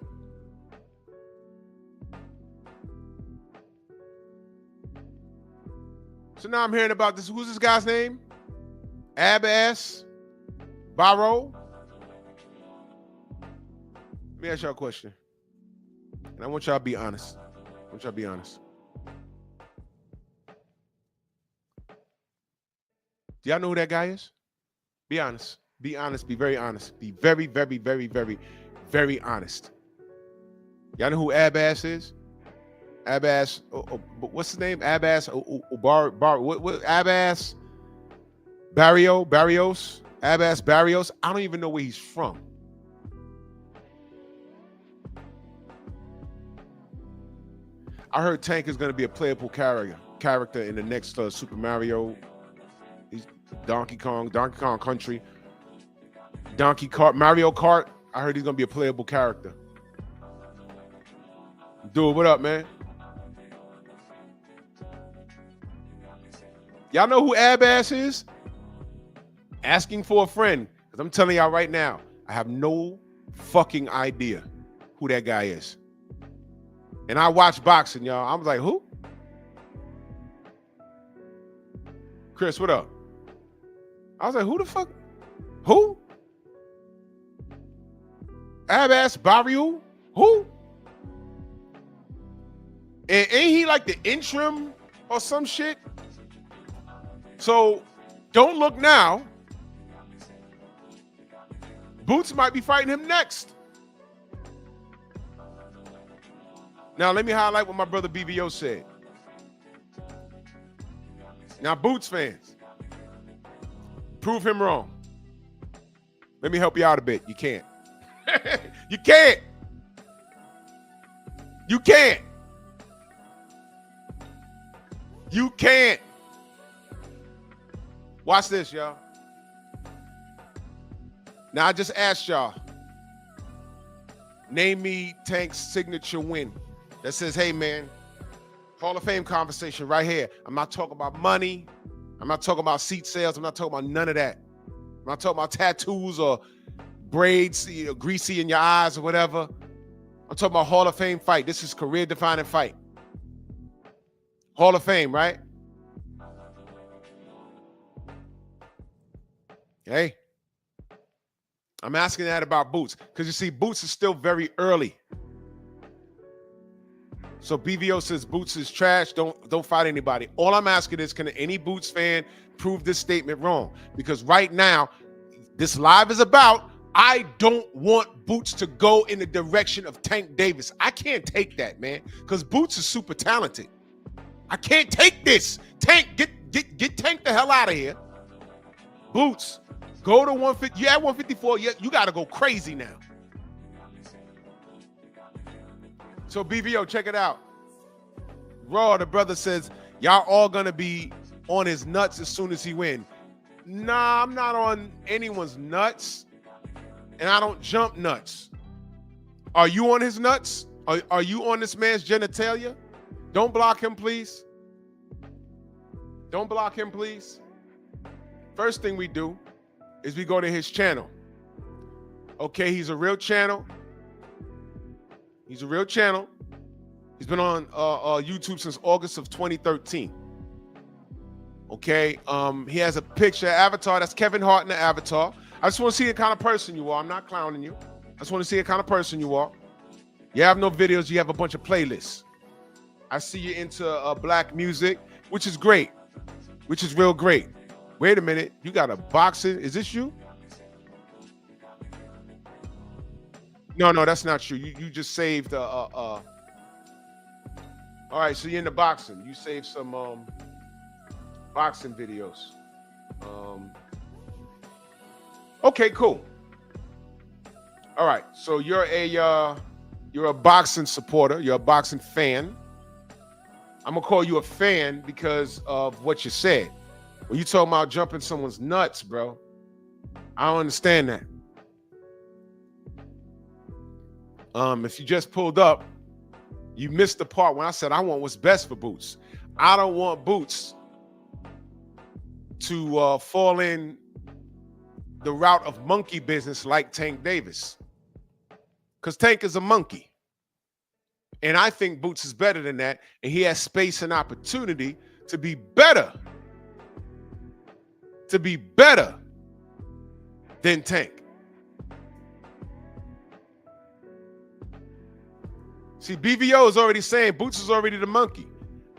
So now I'm hearing about this. Who's this guy's name? Abbas Barrow. Let me ask y'all a question. And I want y'all to be honest. Do y'all know who that guy is? Be honest. Be honest. Be very honest. Be very, very, very, very, very honest. Y'all know who Abbas is? Abbas, what's his name? Abbas Abbas Barrios? Abbas Barrios? I don't even know where he's from. I heard Tank is going to be a playable character in the next Super Mario. He's Donkey Kong Country. Mario Kart. I heard he's going to be a playable character. Dude, what up, man? Y'all know who Abbas is? Asking for a friend. Because I'm telling y'all right now, I have no fucking idea who that guy is. And I watch boxing, y'all. I was like, who? Chris, what up? I was like, who the fuck? Who? Abbas Barrios? Who? And ain't he like the interim or some shit? So don't look now. Boots might be fighting him next. Now let me highlight what my brother BVO said. Now Boots fans, prove him wrong. Let me help you out a bit. You can't. You can't. You can't. You can't. Watch this, y'all. Now, I just asked y'all, name me Tank's signature win that says, hey, man, Hall of Fame conversation right here. I'm not talking about money. I'm not talking about seat sales. I'm not talking about none of that. I'm not talking about tattoos or braids, greasy in your eyes or whatever. I'm talking about Hall of Fame fight. This is career-defining fight. Hall of Fame, right? Hey, I'm asking that about Boots because you see, Boots is still very early. So BVO says Boots is trash. Don't fight anybody. All I'm asking is, can any Boots fan prove this statement wrong? Because right now, this live is about, I don't want Boots to go in the direction of Tank Davis. I can't take that, man, because Boots is super talented. I can't take this. Tank, get Tank the hell out of here. Boots, go to 150. You at 154. You got to go crazy now. So BVO, check it out. Raw, the brother says, y'all all going to be on his nuts as soon as he win. Nah, I'm not on anyone's nuts. And I don't jump nuts. Are you on his nuts? Are you on this man's genitalia? Don't block him, please. Don't block him, please. First thing we do is we go to his channel. Okay, he's a real channel. He's a real channel. He's been on YouTube since August of 2013. Okay, he has a picture, avatar. That's Kevin Hart in the avatar. I just want to see the kind of person you are. I'm not clowning you. I just want to see the kind of person you are. You have no videos. You have a bunch of playlists. I see you into black music, which is great, which is real great. Wait a minute. You got a boxing. Is this you? No, that's not you. You just saved. All right, so you're into boxing. You saved some boxing videos. Okay, cool. All right, so you're a boxing supporter. You're a boxing fan. I'm gonna call you a fan because of what you said. When you talking about jumping someone's nuts, bro, I don't understand that. If you just pulled up, you missed the part when I said I want what's best for Boots. I don't want Boots to fall in the route of monkey business like Tank Davis. Because Tank is a monkey. And I think Boots is better than that. And he has space and opportunity to be better. To be better than Tank. See, BVO is already saying Boots is already the monkey.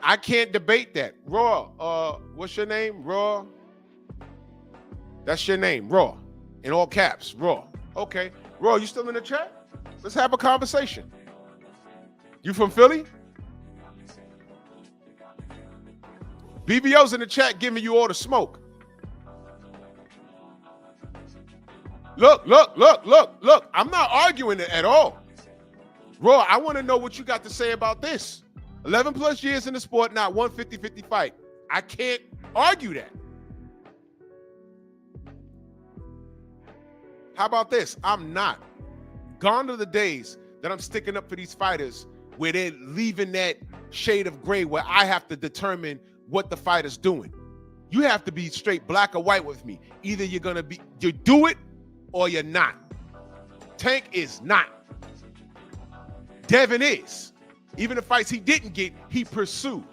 I can't debate that. Raw, what's your name? Raw. That's your name, Raw. In all caps, Raw. Okay. Raw, you still in the chat? Let's have a conversation. You from Philly? BVO's in the chat giving you all the smoke. Look. I'm not arguing it at all. Raw, I want to know what you got to say about this. 11 plus years in the sport, not one 50-50 fight. I can't argue that. How about this? I'm not. Gone are the days that I'm sticking up for these fighters where they're leaving that shade of gray where I have to determine what the fighter's doing. You have to be straight black or white with me. Either you do it or you're not. Tank is not. Devin is. Even the fights he didn't get, he pursued.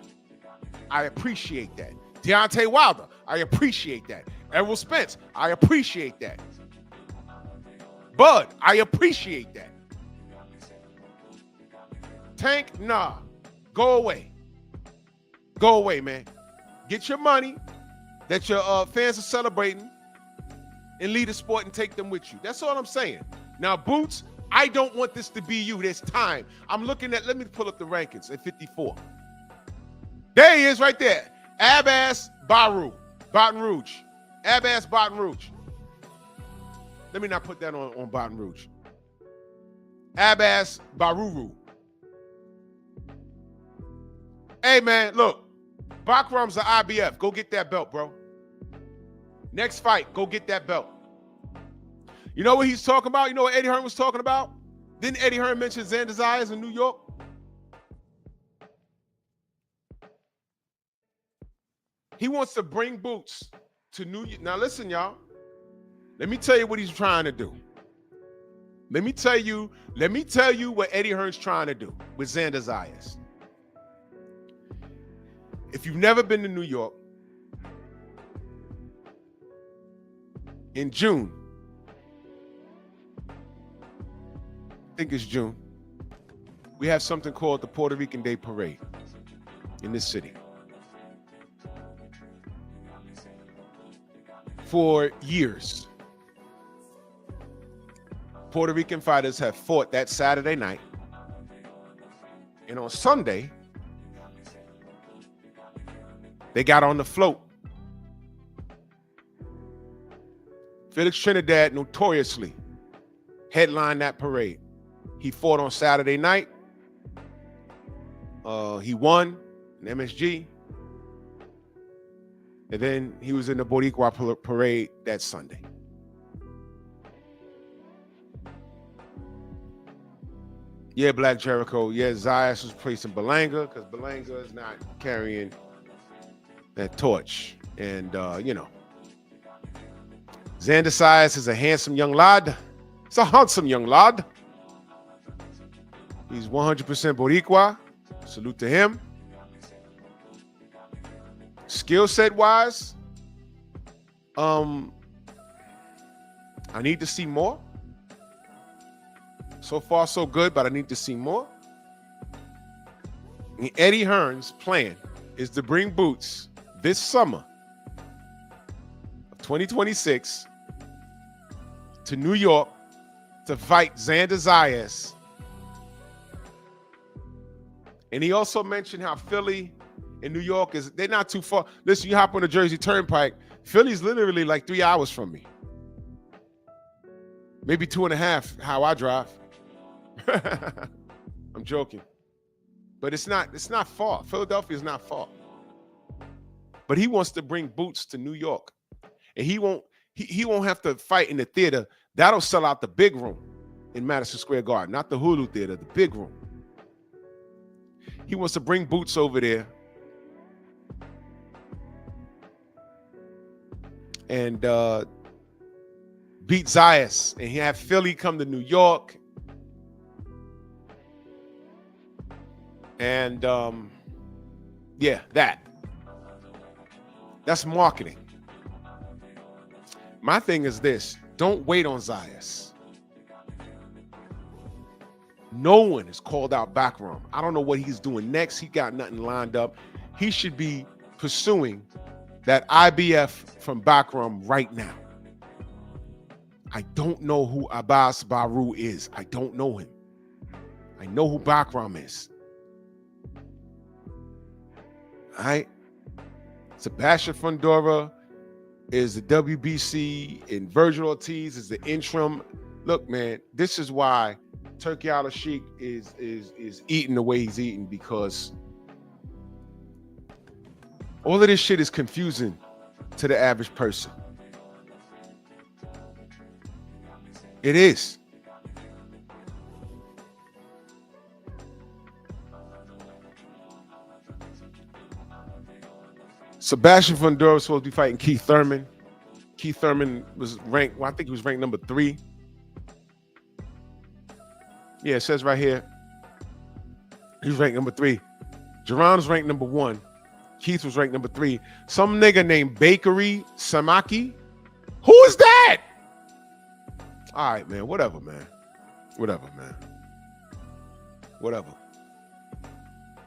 I appreciate that. Deontay Wilder, I appreciate that. Errol Spence, I appreciate that. Bud, I appreciate that. Tank, nah. Go away. Go away, man. Get your money that your fans are celebrating and lead the sport and take them with you. That's all I'm saying. Now, Boots, I don't want this to be you. There's time. I'm looking at, let me pull up the rankings at 54. There he is right there. Abbas Baru, Baton Rouge. Abbas Baton Rouge. Let me not put that on Baton Rouge. Abbas Baruru. Hey, man, look. Bakram's the IBF. Go get that belt, bro. Next fight, go get that belt. You know what he's talking about? You know what Eddie Hearn was talking about? Didn't Eddie Hearn mention Xander Zayas in New York? He wants to bring Boots to New York. Now listen, y'all. Let me tell you what he's trying to do. Let me tell you what Eddie Hearn's trying to do with Xander Zayas. If you've never been to New York, in June, I think it's June, we have something called the Puerto Rican Day Parade in this city. For years, Puerto Rican fighters have fought that Saturday night, and on Sunday, they got on the float. Felix Trinidad notoriously headlined that parade. He fought on Saturday night. He won an MSG. And then he was in the Boricua parade that Sunday. Yeah, Black Jericho. Yeah, Zayas was placing Berlanga because Berlanga is not carrying that torch. And, you know, Xander Zayas is a handsome young lad. He's a handsome young lad. He's 100% Boricua. Salute to him. Skill set wise, I need to see more. So far, so good, but I need to see more. And Eddie Hearn's plan is to bring Boots this summer of 2026 to New York to fight Xander Zayas. And he also mentioned how Philly and New York they're not too far. Listen, you hop on the Jersey Turnpike, Philly's literally like 3 hours from me. Maybe 2.5 how I drive. I'm joking. But it's not far. Philadelphia is not far. But he wants to bring Boots to New York. And he won't have to fight in the theater. That'll sell out the big room in Madison Square Garden, not the Hulu theater, the big room. He wants to bring Boots over there and beat Zayas, and he have Philly come to New York. And yeah, that's marketing. My thing is this: don't wait on Zayas. No one is called out Backroom. I don't know what he's doing next. He got nothing lined up. He should be pursuing that IBF from Backroom right now. I don't know who Abbas Baru is. I don't know him. I know who Backroom is. All right? Sebastian Fundora is the WBC, and Virgil Ortiz is the interim. Look, man, this is why Turki Al-Sheikh is eating the way he's eating, because all of this shit is confusing to the average person. It is. Sebastian Fundora was supposed to be fighting Keith Thurman. Keith Thurman was ranked, well, I think he was ranked number 3. Yeah, it says right here, he was ranked number 3. Jerron was ranked number 1. Keith was ranked number 3. Some nigga named Bakery Samaki. Who is that? All right, man. Whatever, man. Whatever, man. Whatever.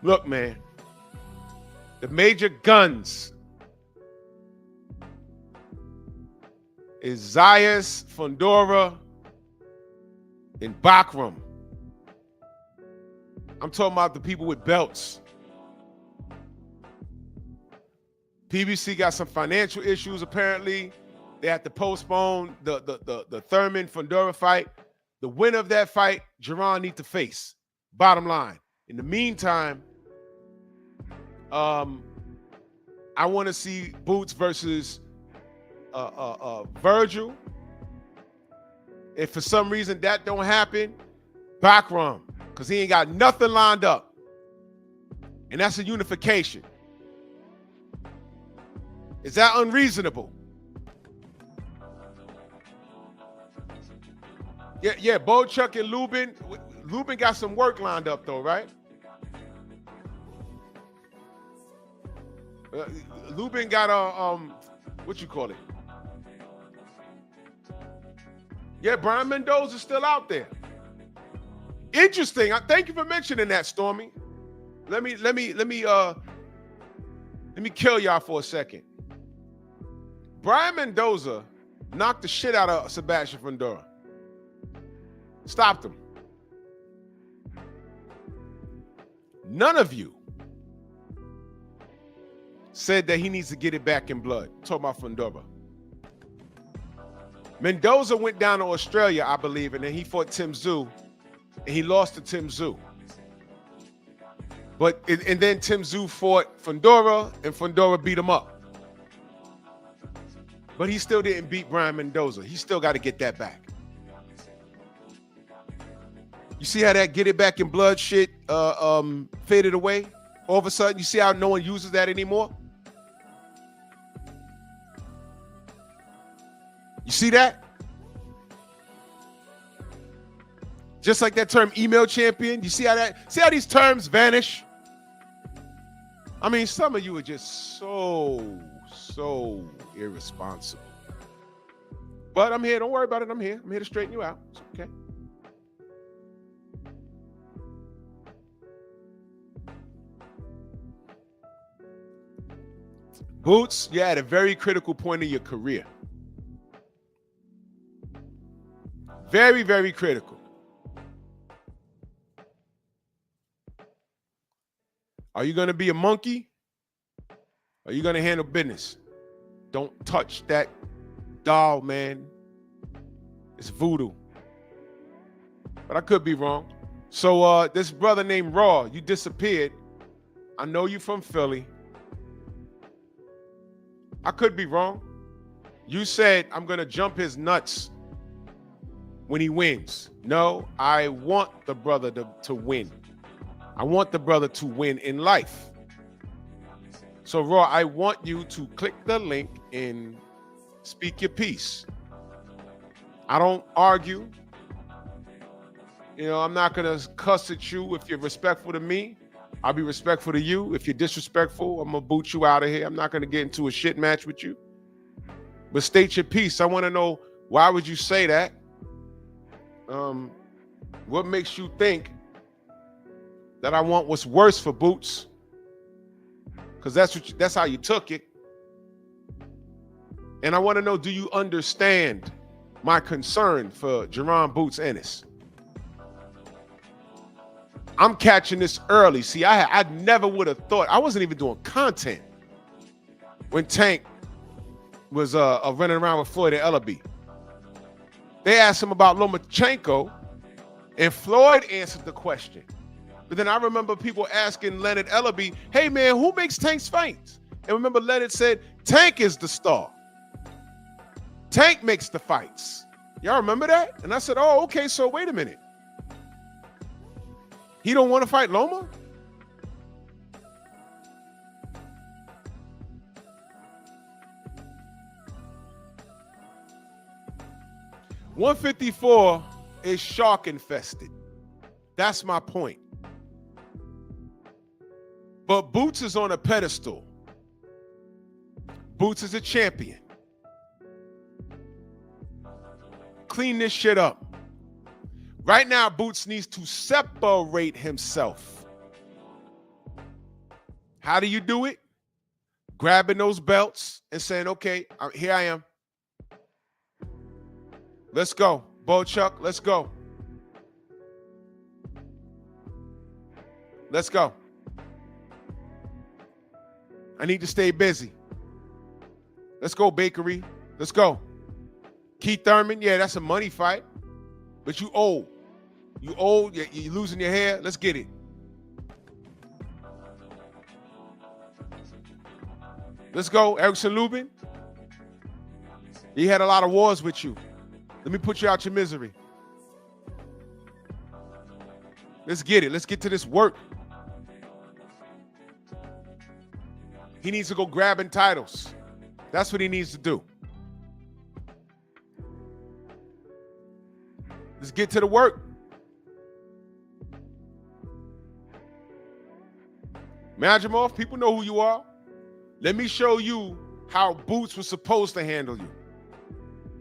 Look, man. The major guns is Zayas, Fundora, and Backroom. I'm talking about the people with belts. PBC got some financial issues, apparently. They had to postpone the Thurman Fundora fight. The winner of that fight, Jerron need to face. Bottom line. In the meantime, I want to see Boots versus Virgil. If for some reason that don't happen, Backroom, because he ain't got nothing lined up. And that's a unification. Is that unreasonable? Yeah, Bochuk and Lubin. Lubin got some work lined up though, right? Lubin got a what you call it? Yeah, Brian Mendoza's still out there. Interesting. Thank you for mentioning that, Stormy. Let me kill y'all for a second. Brian Mendoza knocked the shit out of Sebastian Fundora. Stopped him. None of you said that he needs to get it back in blood. Talking about Fundora. Mendoza went down to Australia, I believe, and then he fought Tim Tszyu, and he lost to Tim Tszyu. And then Tim Tszyu fought Fundora, and Fundora beat him up. But he still didn't beat Brian Mendoza. He still got to get that back. You see how that get it back in blood shit faded away? All of a sudden, you see how no one uses that anymore? You see that? Just like that term email champion. You see how these terms vanish? I mean, some of you are just so irresponsible. But I'm here. Don't worry about it. I'm here to straighten you out. It's okay. Boots, you're at a very critical point in your career. Very, very critical. Are you going to be a monkey? Or are you going to handle business? Don't touch that doll, man. It's voodoo. But I could be wrong. So this brother named Raw, you disappeared. I know you from Philly. I could be wrong. You said, I'm going to jump his nuts when he wins. No, I want the brother to win. I want the brother to win in life. So, Raw, I want you to click the link and speak your piece. I don't argue. You know, I'm not going to cuss at you. If you're respectful to me, I'll be respectful to you. If you're disrespectful, I'm going to boot you out of here. I'm not going to get into a shit match with you. But state your piece. I want to know, why would you say that? What makes you think that I want what's worse for Boots? Because that's how you took it. And I want to know, do you understand my concern for Jerron Boots Ennis? I'm catching this early. See, I never would have thought. I wasn't even doing content when Tank was running around with Floyd and Ellaby. They asked him about Lomachenko, and Floyd answered the question. But then I remember people asking Leonard Ellaby, hey, man, who makes Tank's fights? And remember Leonard said, Tank is the star. Tank makes the fights. Y'all remember that? And I said, oh, okay, so wait a minute. He don't want to fight Loma? $154 is shark infested. That's my point. But Boots is on a pedestal. Boots is a champion. Clean this shit up. Right now, Boots needs to separate himself. How do you do it? Grabbing those belts and saying, okay, here I am. Let's go. Bochuck, let's go. Let's go. I need to stay busy. Let's go, Bakery. Let's go. Keith Thurman, yeah, that's a money fight. But you old. You old, you're losing your hair. Let's get it. Let's go, Erickson Lubin. He had a lot of wars with you. Let me put you out your misery. Let's get it. Let's get to this work. He needs to go grabbing titles. That's what he needs to do. Let's get to the work. Majimov, people know who you are. Let me show you how Boots was supposed to handle you.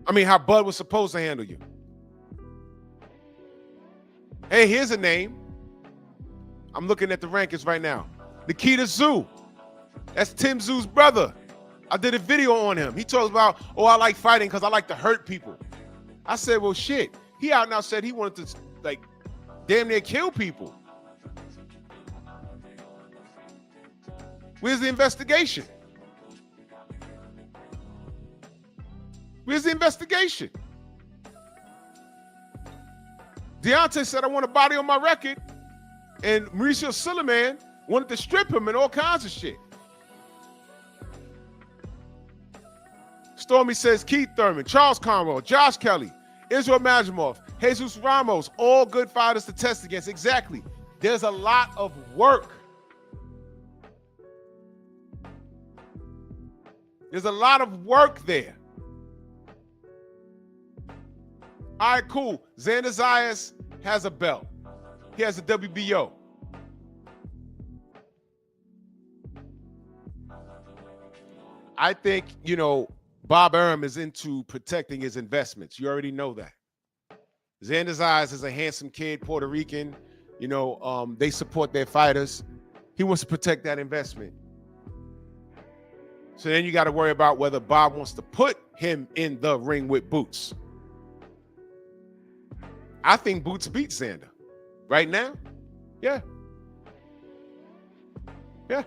I mean, how Bud was supposed to handle you. Hey, here's a name. I'm looking at the rankings right now. Nikita Zoo. That's Tim Zoo's brother. I did a video on him. He talks about, oh, I like fighting because I like to hurt people. I said, well, shit. He out now said he wanted to, like, damn near kill people. Where's the investigation? Where's the investigation? Deontay said, I want a body on my record. And Mauricio Suleiman wanted to strip him and all kinds of shit. Stormy says, Keith Thurman, Charles Conroe, Josh Kelly, Israel Majimov, Jesus Ramos, all good fighters to test against. Exactly. There's a lot of work. There's a lot of work there. All right, cool. Xander Zayas has a belt. He has a WBO. I think, Bob Arum is into protecting his investments. You already know that. Xander Zayas is a handsome kid, Puerto Rican. They support their fighters. He wants to protect that investment. So then you got to worry about whether Bob wants to put him in the ring with Boots. I think Boots beats Xander. Right now? Yeah. Yeah.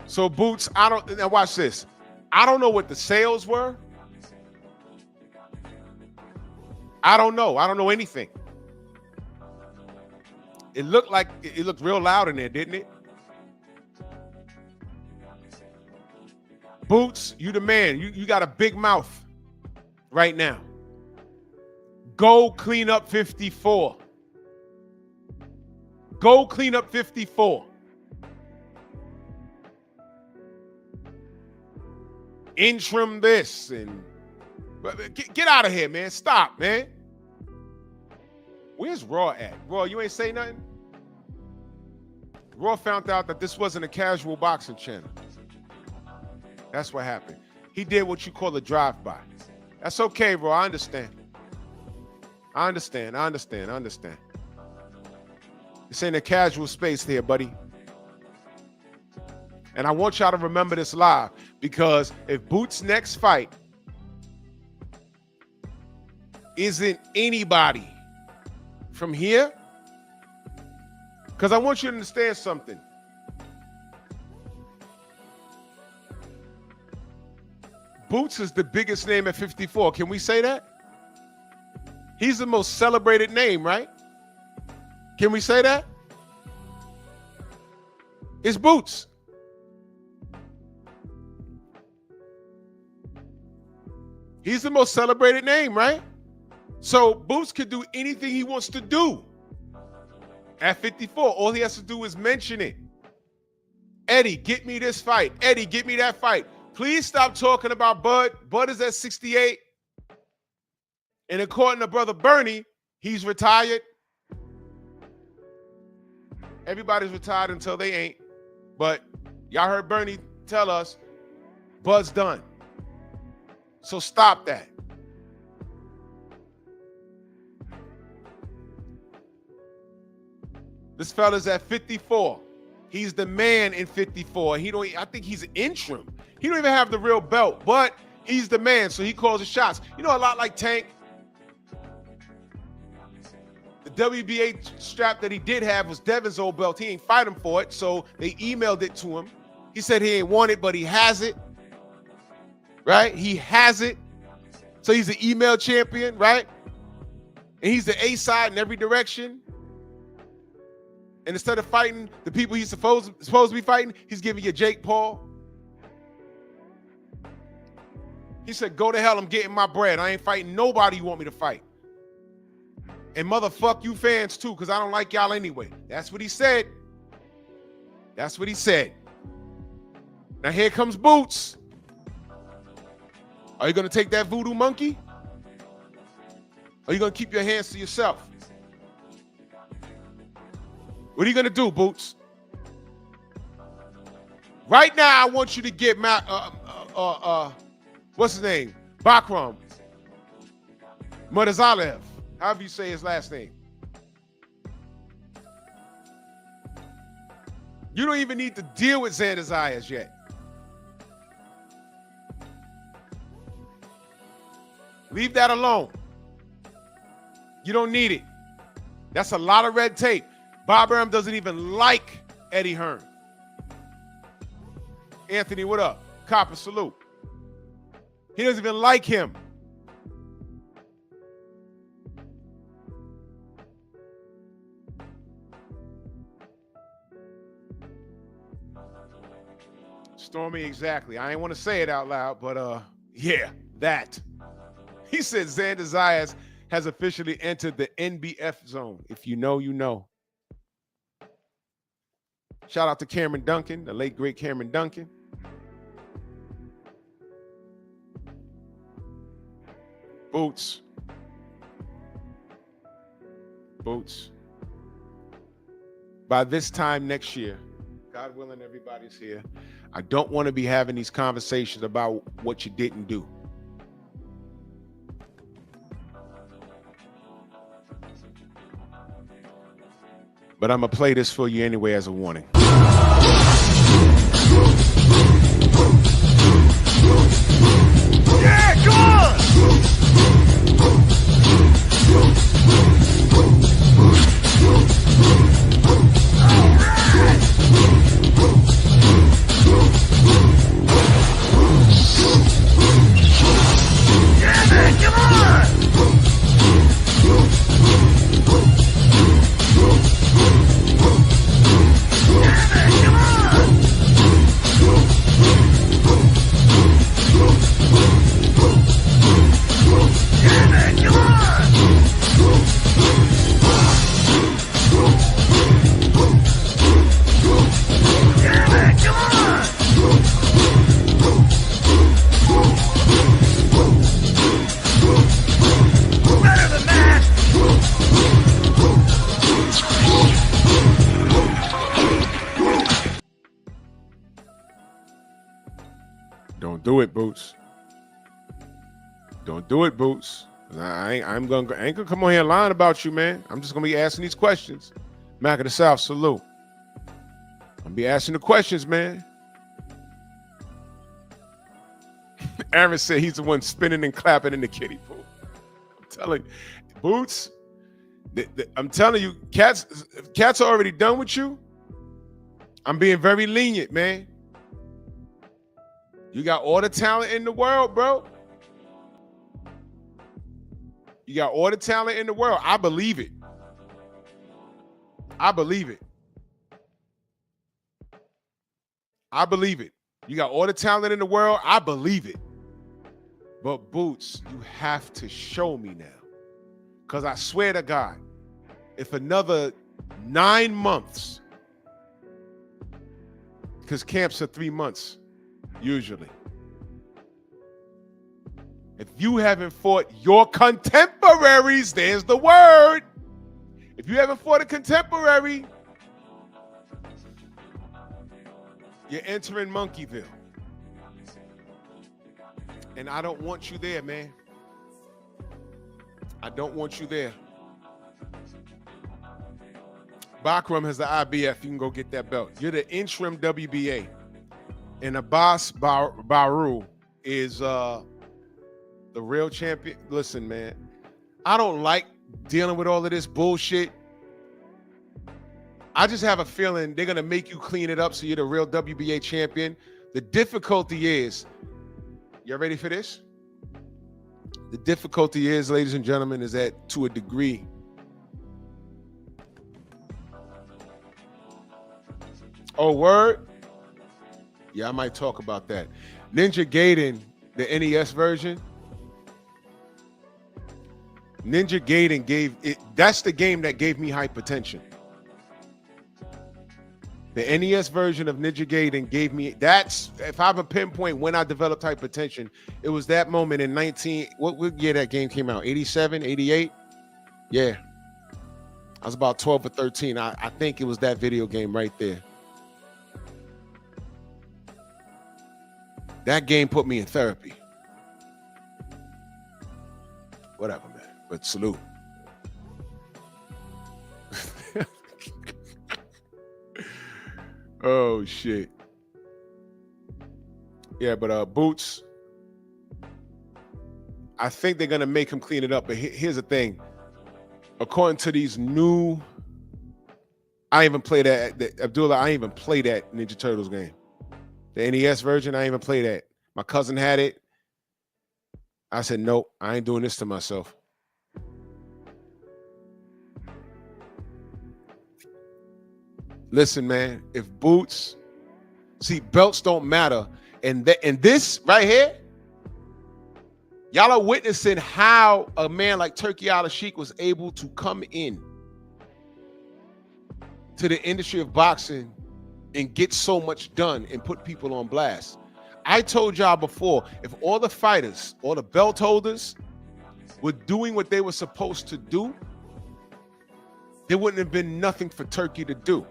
So Boots, now watch this. I don't know what the sales were. I don't know. I don't know anything. It looked real loud in there, didn't it? Boots, you the man. You got a big mouth right now. Go clean up 54. Go clean up 54. Interim this and get out of here, man. Stop, man. Where's Raw at? Raw, you ain't say nothing? Raw found out that this wasn't a casual boxing channel. That's what happened. He did what you call a drive-by. That's okay, Raw. I understand. I understand. This ain't a casual space here, buddy. And I want y'all to remember this live, because if Boots' next fight isn't anybody from here, because I want you to understand something. Boots is the biggest name at 54. Can we say that? He's the most celebrated name, right? Can we say that? It's Boots. He's the most celebrated name, right? So Boots could do anything he wants to do at 54. All he has to do is mention it. Eddie, get me this fight. Eddie, get me that fight. Please stop talking about Bud. Bud is at 68. And according to Brother Bernie, he's retired. Everybody's retired until they ain't. But y'all heard Bernie tell us Bud's done. So stop that. This fella's at 54. He's the man in 54. I think he's an interim. He don't even have the real belt, but he's the man, so he calls the shots. A lot like Tank. The WBA strap that he did have was Devin's old belt. He ain't fight him for it, so they emailed it to him. He said he ain't want it, but he has it. Right? He has it. So he's an email champion, right? And he's the A side in every direction. And instead of fighting the people he's supposed to be fighting, he's giving you Jake Paul. He said, go to hell, I'm getting my bread. I ain't fighting nobody you want me to fight. And motherfuck you fans too, because I don't like y'all anyway. That's what he said. That's what he said. Now here comes Boots. Are you going to take that voodoo monkey? Or are you going to keep your hands to yourself? What are you going to do, Boots? Right now, I want you to get what's his name? Bakram Murtazalev. However you say his last name. You don't even need to deal with Xander Zayas yet. Leave that alone. You don't need it. That's a lot of red tape. Bob Arum doesn't even like Eddie Hearn. Anthony, what up? Copper, salute. He doesn't even like him. Stormy, exactly. I ain't want to say it out loud, but yeah, that. He said Xander Zayas has officially entered the NBF zone. If you know, you know. Shout out to Cameron Duncan, the late, great Cameron Duncan. Boots. Boots. By this time next year, God willing, everybody's here. I don't want to be having these conversations about what you didn't do. But I'm going to play this for you anyway as a warning. Yeah, come on! Yeah, man, come on! Don't do it, Boots. Don't do it, Boots. I ain't gonna come on here lying about you, man. I'm just gonna be asking these questions. Mac of the South, salute. I'm gonna be asking the questions, man. Aaron said he's the one spinning and clapping in the kiddie pool. I'm telling you, Boots. I'm telling you, cats are already done with you. I'm being very lenient, man. You got all the talent in the world, bro. You got all the talent in the world. I believe it. I believe it. I believe it. You got all the talent in the world. I believe it. But Boots, you have to show me now. Because I swear to God, if another 9 months, because camps are 3 months, usually. If you haven't fought your contemporaries, there's the word. If you haven't fought a contemporary, you're entering Monkeyville. And I don't want you there, man. I don't want you there. Bakram has the IBF. You can go get that belt. You're the interim WBA. And Abbas Baru is the real champion. Listen, man, I don't like dealing with all of this bullshit. I just have a feeling they're going to make you clean it up so you're the real WBA champion. The difficulty is, y'all ready for this? The difficulty is, ladies and gentlemen, is that to a degree, oh, word? Yeah, I might talk about that. Ninja Gaiden, the NES version. Ninja Gaiden gave it, that's the game that gave me hypertension. The NES version of Ninja Gaiden gave me, that's, if I have a pinpoint when I developed hypertension, it was that moment in what year that game came out? 87, 88? Yeah. I was about 12 or 13. I think it was that video game right there. That game put me in therapy. Whatever, man. But salute. Oh, shit. Yeah, but Boots, I think they're going to make him clean it up. But here's the thing. According to these new, I even play that, Abdullah, I even play that Ninja Turtles game. The NES version, I even play that. My cousin had it. I said, nope, I ain't doing this to myself. Listen, man, if Boots, see, belts don't matter. And this right here, y'all are witnessing how a man like Turki Al-Sheikh was able to come in to the industry of boxing and get so much done and put people on blast. I told y'all before, if all the fighters, all the belt holders were doing what they were supposed to do, there wouldn't have been nothing for Turkey to do.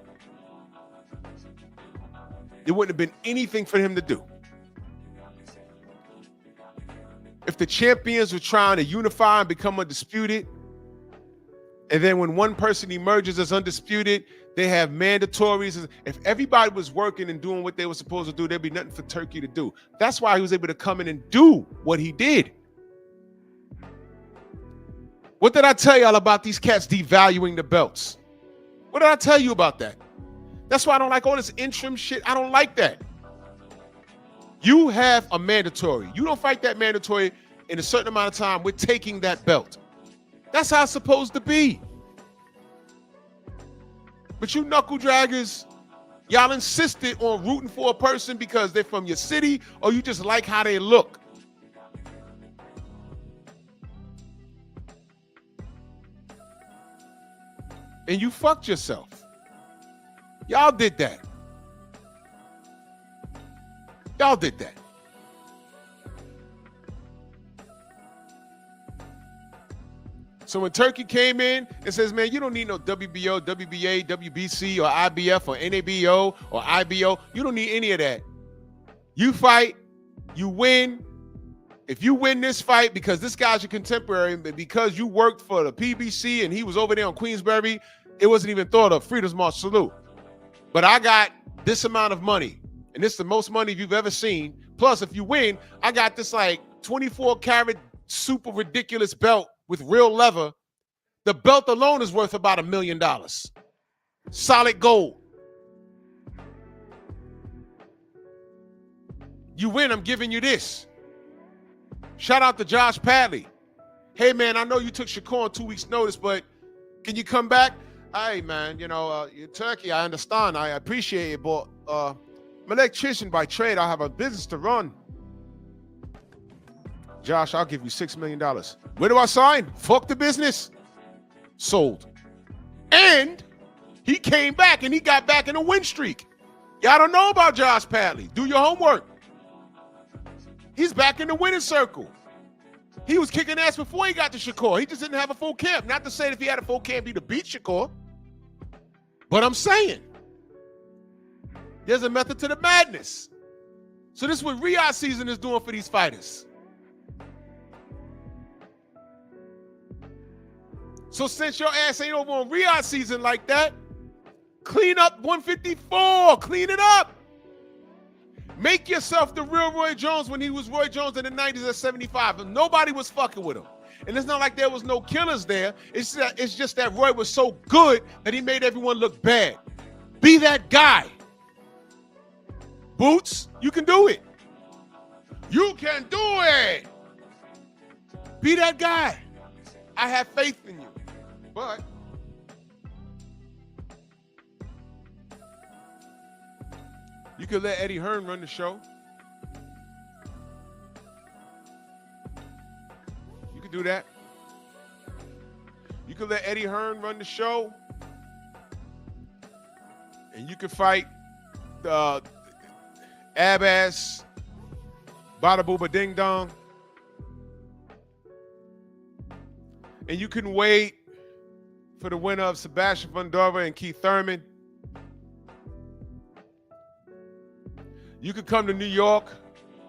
There wouldn't have been anything for him to do. If the champions were trying to unify and become undisputed, and then when one person emerges as undisputed, they have mandatories. If everybody was working and doing what they were supposed to do, there'd be nothing for Turkey to do. That's why he was able to come in and do what he did. What did I tell y'all about these cats devaluing the belts? What did I tell you about that? That's why I don't like all this interim shit. I don't like that. You have a mandatory. You don't fight that mandatory in a certain amount of time. We're taking that belt. That's how it's supposed to be. But you knuckle draggers, y'all insisted on rooting for a person because they're from your city or you just like how they look. And you fucked yourself. Y'all did that. Y'all did that. So when Turkey came in and says, man, you don't need no WBO, WBA, WBC, or IBF, or NABO, or IBO. You don't need any of that. You fight, you win. If you win this fight because this guy's your contemporary, but because you worked for the PBC and he was over there on Queensberry, it wasn't even thought of. Freedom's March salute. But I got this amount of money, and this is the most money you've ever seen. Plus, if you win, I got this like 24-karat super ridiculous belt with real leather. The belt alone is worth about $1 million. Solid gold. You win, I'm giving you this. Shout out to Josh Padley. Hey, man, I know you took Shakur on 2 weeks' notice, but can you come back? Hey, man, you know, Turkey, I understand. I appreciate it, but I'm an electrician by trade. I have a business to run. Josh, I'll give you $6 million. Where do I sign? Fuck the business. Sold. And he came back and he got back in a win streak. Y'all don't know about Josh Padley. Do your homework. He's back in the winning circle. He was kicking ass before he got to Shakur. He just didn't have a full camp. Not to say that if he had a full camp, he'd have beat Shakur. But I'm saying, there's a method to the madness. So this is what Riyadh season is doing for these fighters. So since your ass ain't over on Riyadh season like that, clean up 154. Clean it up. Make yourself the real Roy Jones when he was Roy Jones in the 90s at 75. And nobody was fucking with him. And it's not like there was no killers there. It's just that Roy was so good that he made everyone look bad. Be that guy. Boots, you can do it. You can do it. Be that guy. I have faith in you. But you could let Eddie Hearn run the show. You could do that. You could let Eddie Hearn run the show. And you could fight Abbas, Bada Booba Ding Dong. And you can wait for the winner of Sebastian Fundora and Keith Thurman. You could come to New York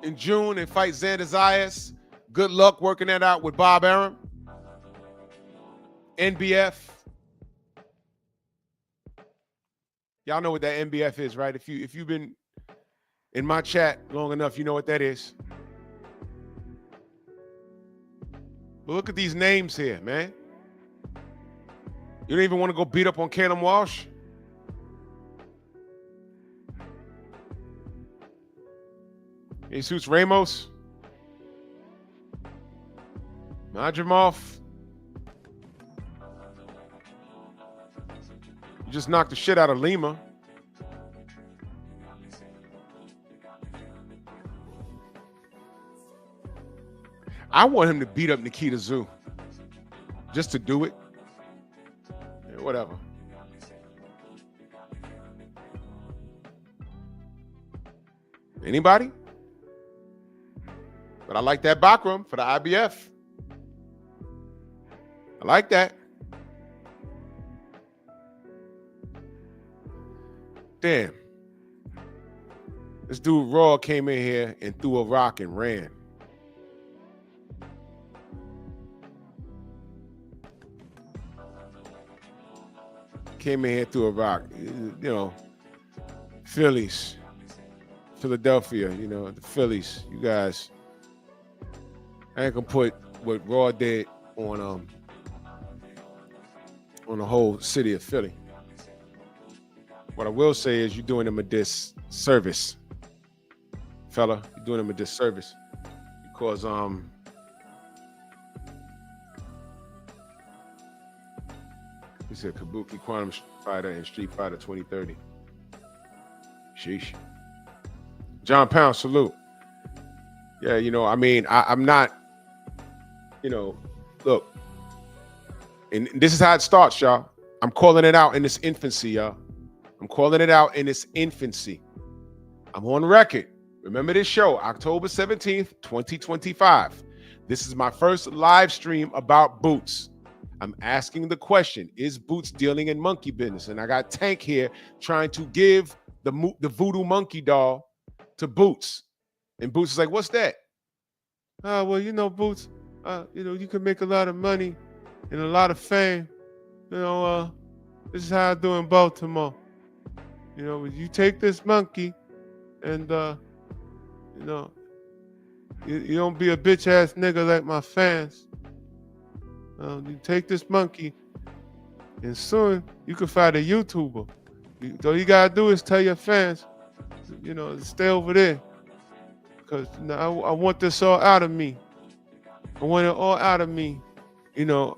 in June and fight Xander Zayas. Good luck working that out with Bob Arum. NBF. Y'all know what that NBF is, right? If you've been in my chat long enough, you know what that is. But look at these names here, man. You don't even want to go beat up on Caleb Walsh? Jesus Ramos, Madrimov. You just knocked the shit out of Lima. I want him to beat up Nikita Zoo just to do it. Yeah, whatever. Anybody? But I like that Bakram for the IBF. I like that. Damn. This dude Raw came in here and threw a rock and ran. Came in here, threw a rock. You know, Phillies, Philadelphia, you know, the Phillies, you guys. I ain't gonna put what Raw did on the whole city of Philly. What I will say is you're doing them a disservice, fella. You're doing them a disservice because he said Kabuki Quantum Fighter and Street Fighter 2030. Sheesh. John Pound, salute. Yeah, you know, I mean, I'm not, you know, look, and this is how it starts, y'all. I'm calling it out in its infancy, y'all. I'm calling it out in its infancy. I'm on record. Remember this show, October 17th, 2025. This is my first live stream about Boots. I'm asking the question, is Boots dealing in monkey business? And I got Tank here trying to give the voodoo monkey doll to Boots. And Boots is like, what's that? Well, you know, Boots, you know, you can make a lot of money and a lot of fame. You know, this is how I do in Baltimore. You know, you take this monkey and, you know, you don't be a bitch ass nigga like my fans. You take this monkey and soon you can find a YouTuber. All you gotta do is tell your fans, you know, stay over there. Because you know, I want this all out of me. I want it all out of me. You know,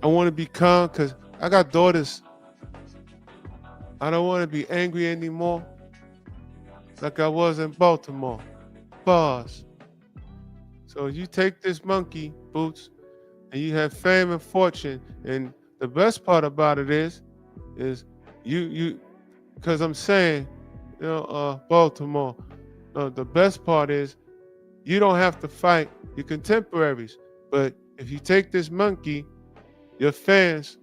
I want to be calm because I got daughters. I don't want to be angry anymore like I was in Baltimore. Bars. So you take this monkey, Boots, and you have fame and fortune. And the best part about it is you, because I'm saying, you know, Baltimore, the best part is you don't have to fight your contemporaries. But if you take this monkey, your fans,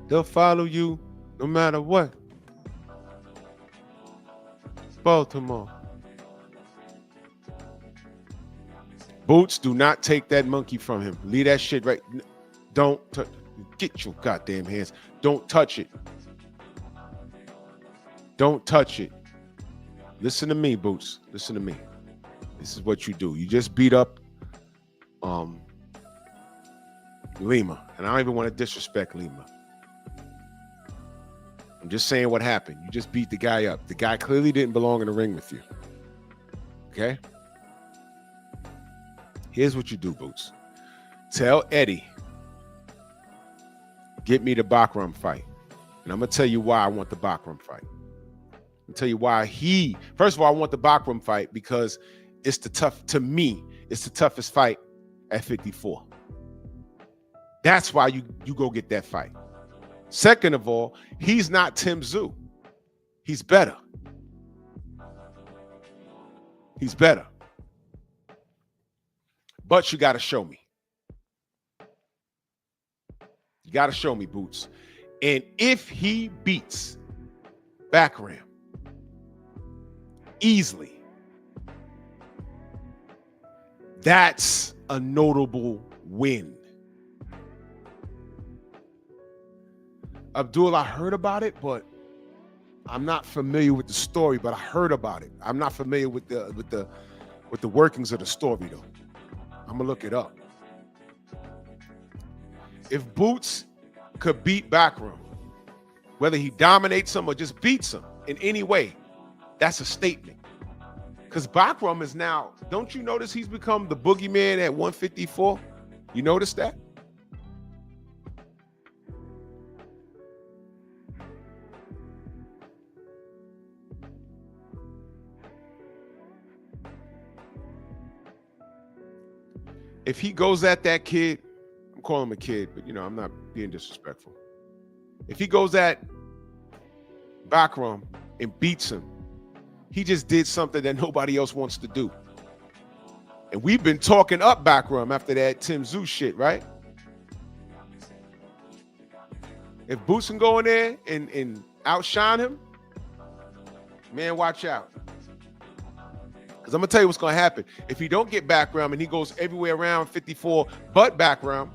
they'll follow you no matter what. Baltimore. Boots, do not take that monkey from him. Leave that shit right. Don't get your goddamn hands. Don't touch it. Don't touch it. Listen to me, Boots. Listen to me. This is what you do. You just beat up Lima. And I don't even want to disrespect Lima. I'm just saying what happened. You just beat the guy up. The guy clearly didn't belong in the ring with you. Okay? Here's what you do, Boots. Tell Eddie, get me the Bakram fight. And I'm going to tell you why I want the Bakram fight. I'll tell you why first of all, I want the Bakram fight because it's to me, it's the toughest fight at 54. That's why you go get that fight. Second of all, he's not Tim Tszyu. He's better. He's better. But you got to show me. You got to show me, Boots. And if he beats Bakram easily, that's a notable win. Abdul, I heard about it, but I'm not familiar with the story, but I heard about it. I'm not familiar with the workings of the story though. I'm gonna look it up. If Boots could beat Bakram, whether he dominates him or just beats him in any way, that's a statement. Because Bakram is now, don't you notice he's become the boogeyman at 154? You notice that? If he goes at that kid, I'm calling him a kid, but you know, I'm not being disrespectful. If he goes at Bakram and beats him, he just did something that nobody else wants to do. And we've been talking up Bakram after that Tim Tszyu shit, right? If Boots can go in there and outshine him, man, watch out. Because I'm going to tell you what's going to happen. If he don't get background and he goes everywhere around 54 but background,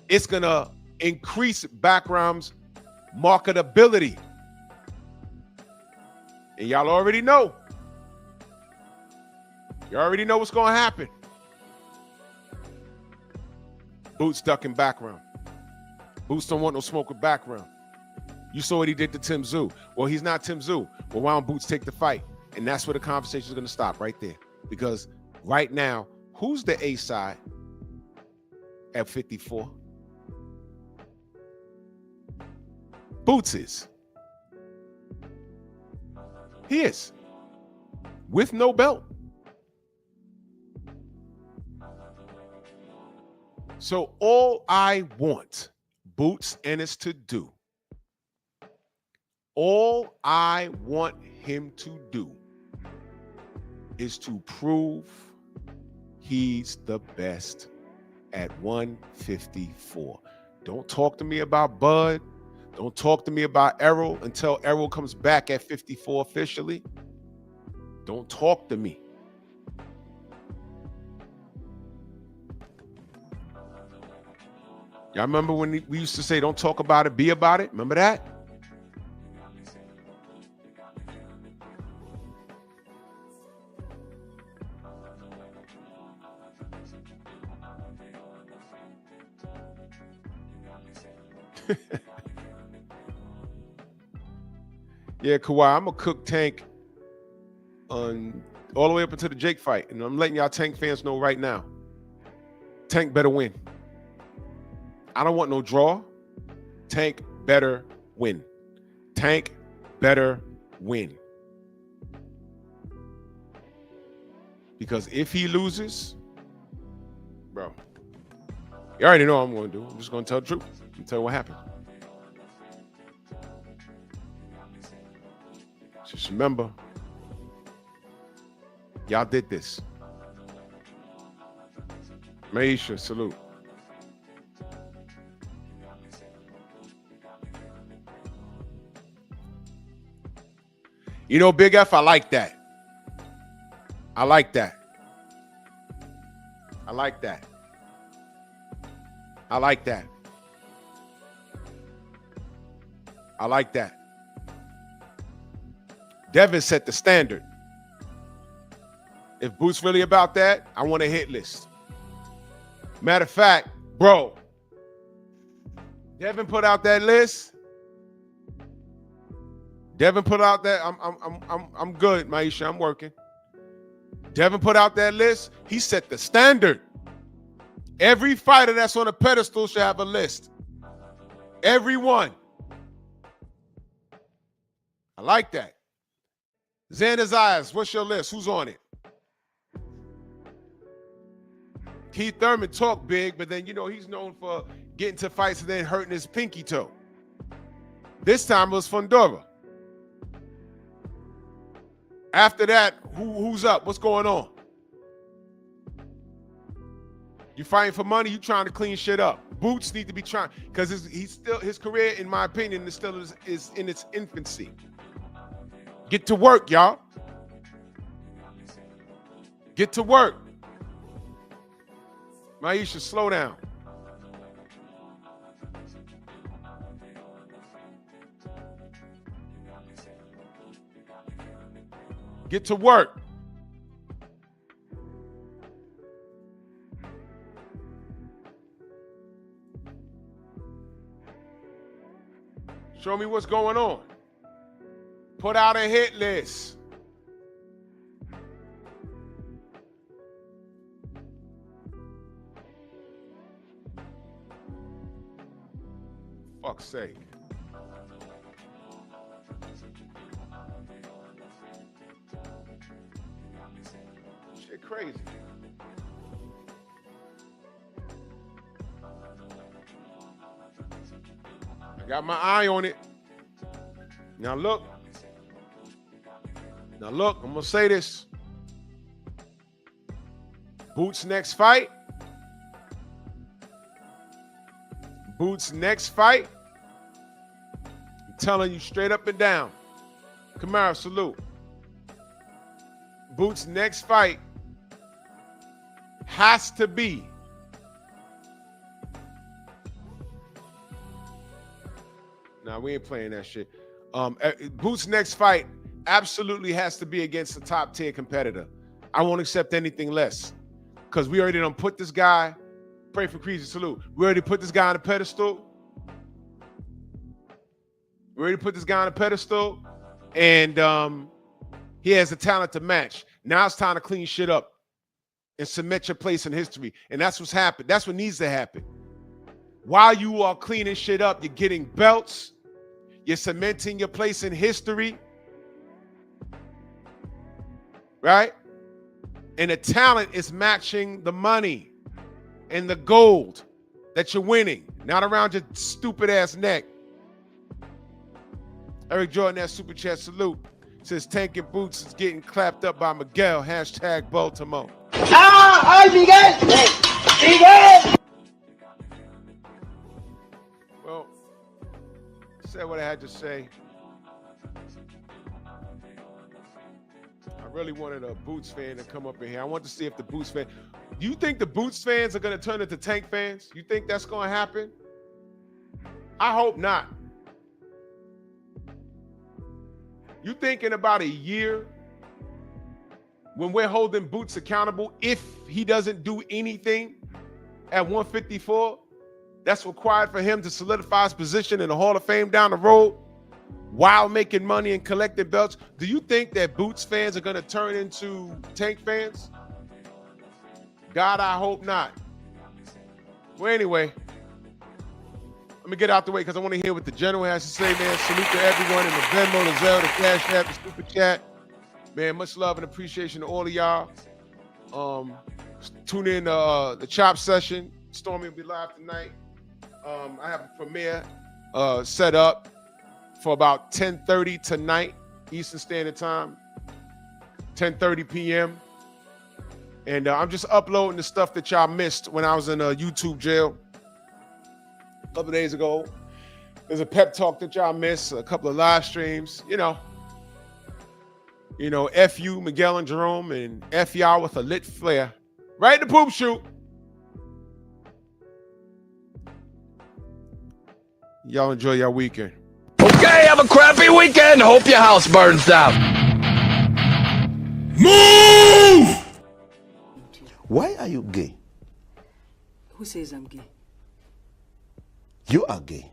it's going to increase background's marketability. And y'all already know. You already know what's going to happen. Boots ducking background. Boots don't want no smoke with background. You saw what he did to Tim Tszyu. Well, he's not Tim Tszyu. Well, why don't Boots take the fight? And that's where the conversation is going to stop right there. Because right now, who's the A side at 54? Boots is. He is. With no belt. So all I want Boots Ennis to do, all I want him to do is to prove he's the best at 154. Don't talk to me about Bud. Don't talk to me about Errol until Errol comes back at 54 officially. Don't talk to me. Y'all remember when we used to say, don't talk about it, be about it? Remember that? Yeah, Kawhi, I'm going to cook Tank on all the way up until the Jake fight. And I'm letting y'all Tank fans know right now. Tank better win. I don't want no draw. Tank better win. Tank better win. Because if he loses, bro, you already know what I'm going to do. I'm just going to tell the truth and tell you what happened. Just remember, y'all did this. Maisha, salute. You know, Big F, I like that. I like that. I like that. I like that. I like that. Devin set the standard. If Boots really about that, I want a hit list. Matter of fact, bro, Devin put out that list. Devin put out that I'm good, Maisha. I'm working. Devin put out that list. He set the standard. Every fighter that's on a pedestal should have a list. Everyone. I like that. Xander Zayas, what's your list? Who's on it? Keith Thurman talked big, but then, you know, he's known for getting to fights and then hurting his pinky toe. This time it was Fundora. After that, who's up? What's going on? You fighting for money? You trying to clean shit up? Boots need to be trying, because his career, in my opinion, is still is in its infancy. Get to work, y'all. Get to work. Maisha, slow down. Get to work. Show me what's going on. Put out a hit list. Fuck's sake. Shit crazy. I got my eye on it. Now look. Now look, I'm going to say this. Boots' next fight. Boots' next fight telling you straight up and down. Kamaru, salute. Boots' next fight has to be nah, we ain't playing that shit. Boots' next fight absolutely has to be against a top tier competitor. I won't accept anything less. Because we already done put this guy, pray for Creasy, salute. We already put this guy on a pedestal. And he has the talent to match. Now it's time to clean shit up and cement your place in history. And that's what's happened. That's what needs to happen. While you are cleaning shit up, you're getting belts, you're cementing your place in history, right? And the talent is matching the money and the gold that you're winning, not around your stupid ass neck. Eric Jordan, that super chat, salute. Says Tank and Boots is getting clapped up by Miguel. Hashtag Baltimore. ¡Ay, Miguel! ¡Miguel! Well, said what I had to say. I really wanted a Boots fan to come up in here. I want to see if the Boots fan. Do you think the Boots fans are going to turn into Tank fans? You think that's going to happen? I hope not. You think in about a year, when we're holding Boots accountable, if he doesn't do anything at 154, that's required for him to solidify his position in the Hall of Fame down the road while making money and collecting belts, do you think that Boots fans are going to turn into Tank fans? God, I hope not. Well, anyway, let me get out the way because I want to hear what the general has to say, man. Salute to everyone in the Venmo, the Zelle, the Cash App, the Super Chat. Man, much love and appreciation to all of y'all. Tune in the Chop Session. Stormy will be live tonight. I have a premiere set up for about 10:30 tonight, Eastern Standard Time, 10:30 p.m. And I'm just uploading the stuff that y'all missed when I was in YouTube jail a couple days ago. There's a pep talk that y'all missed, a couple of live streams, you know, F you, Miguel and Jerome, and F y'all with a lit flare. Right in the poop shoot. Y'all enjoy your weekend. Okay, have a crappy weekend. Hope your house burns down. Move! Why are you gay? Who says I'm gay? You are gay.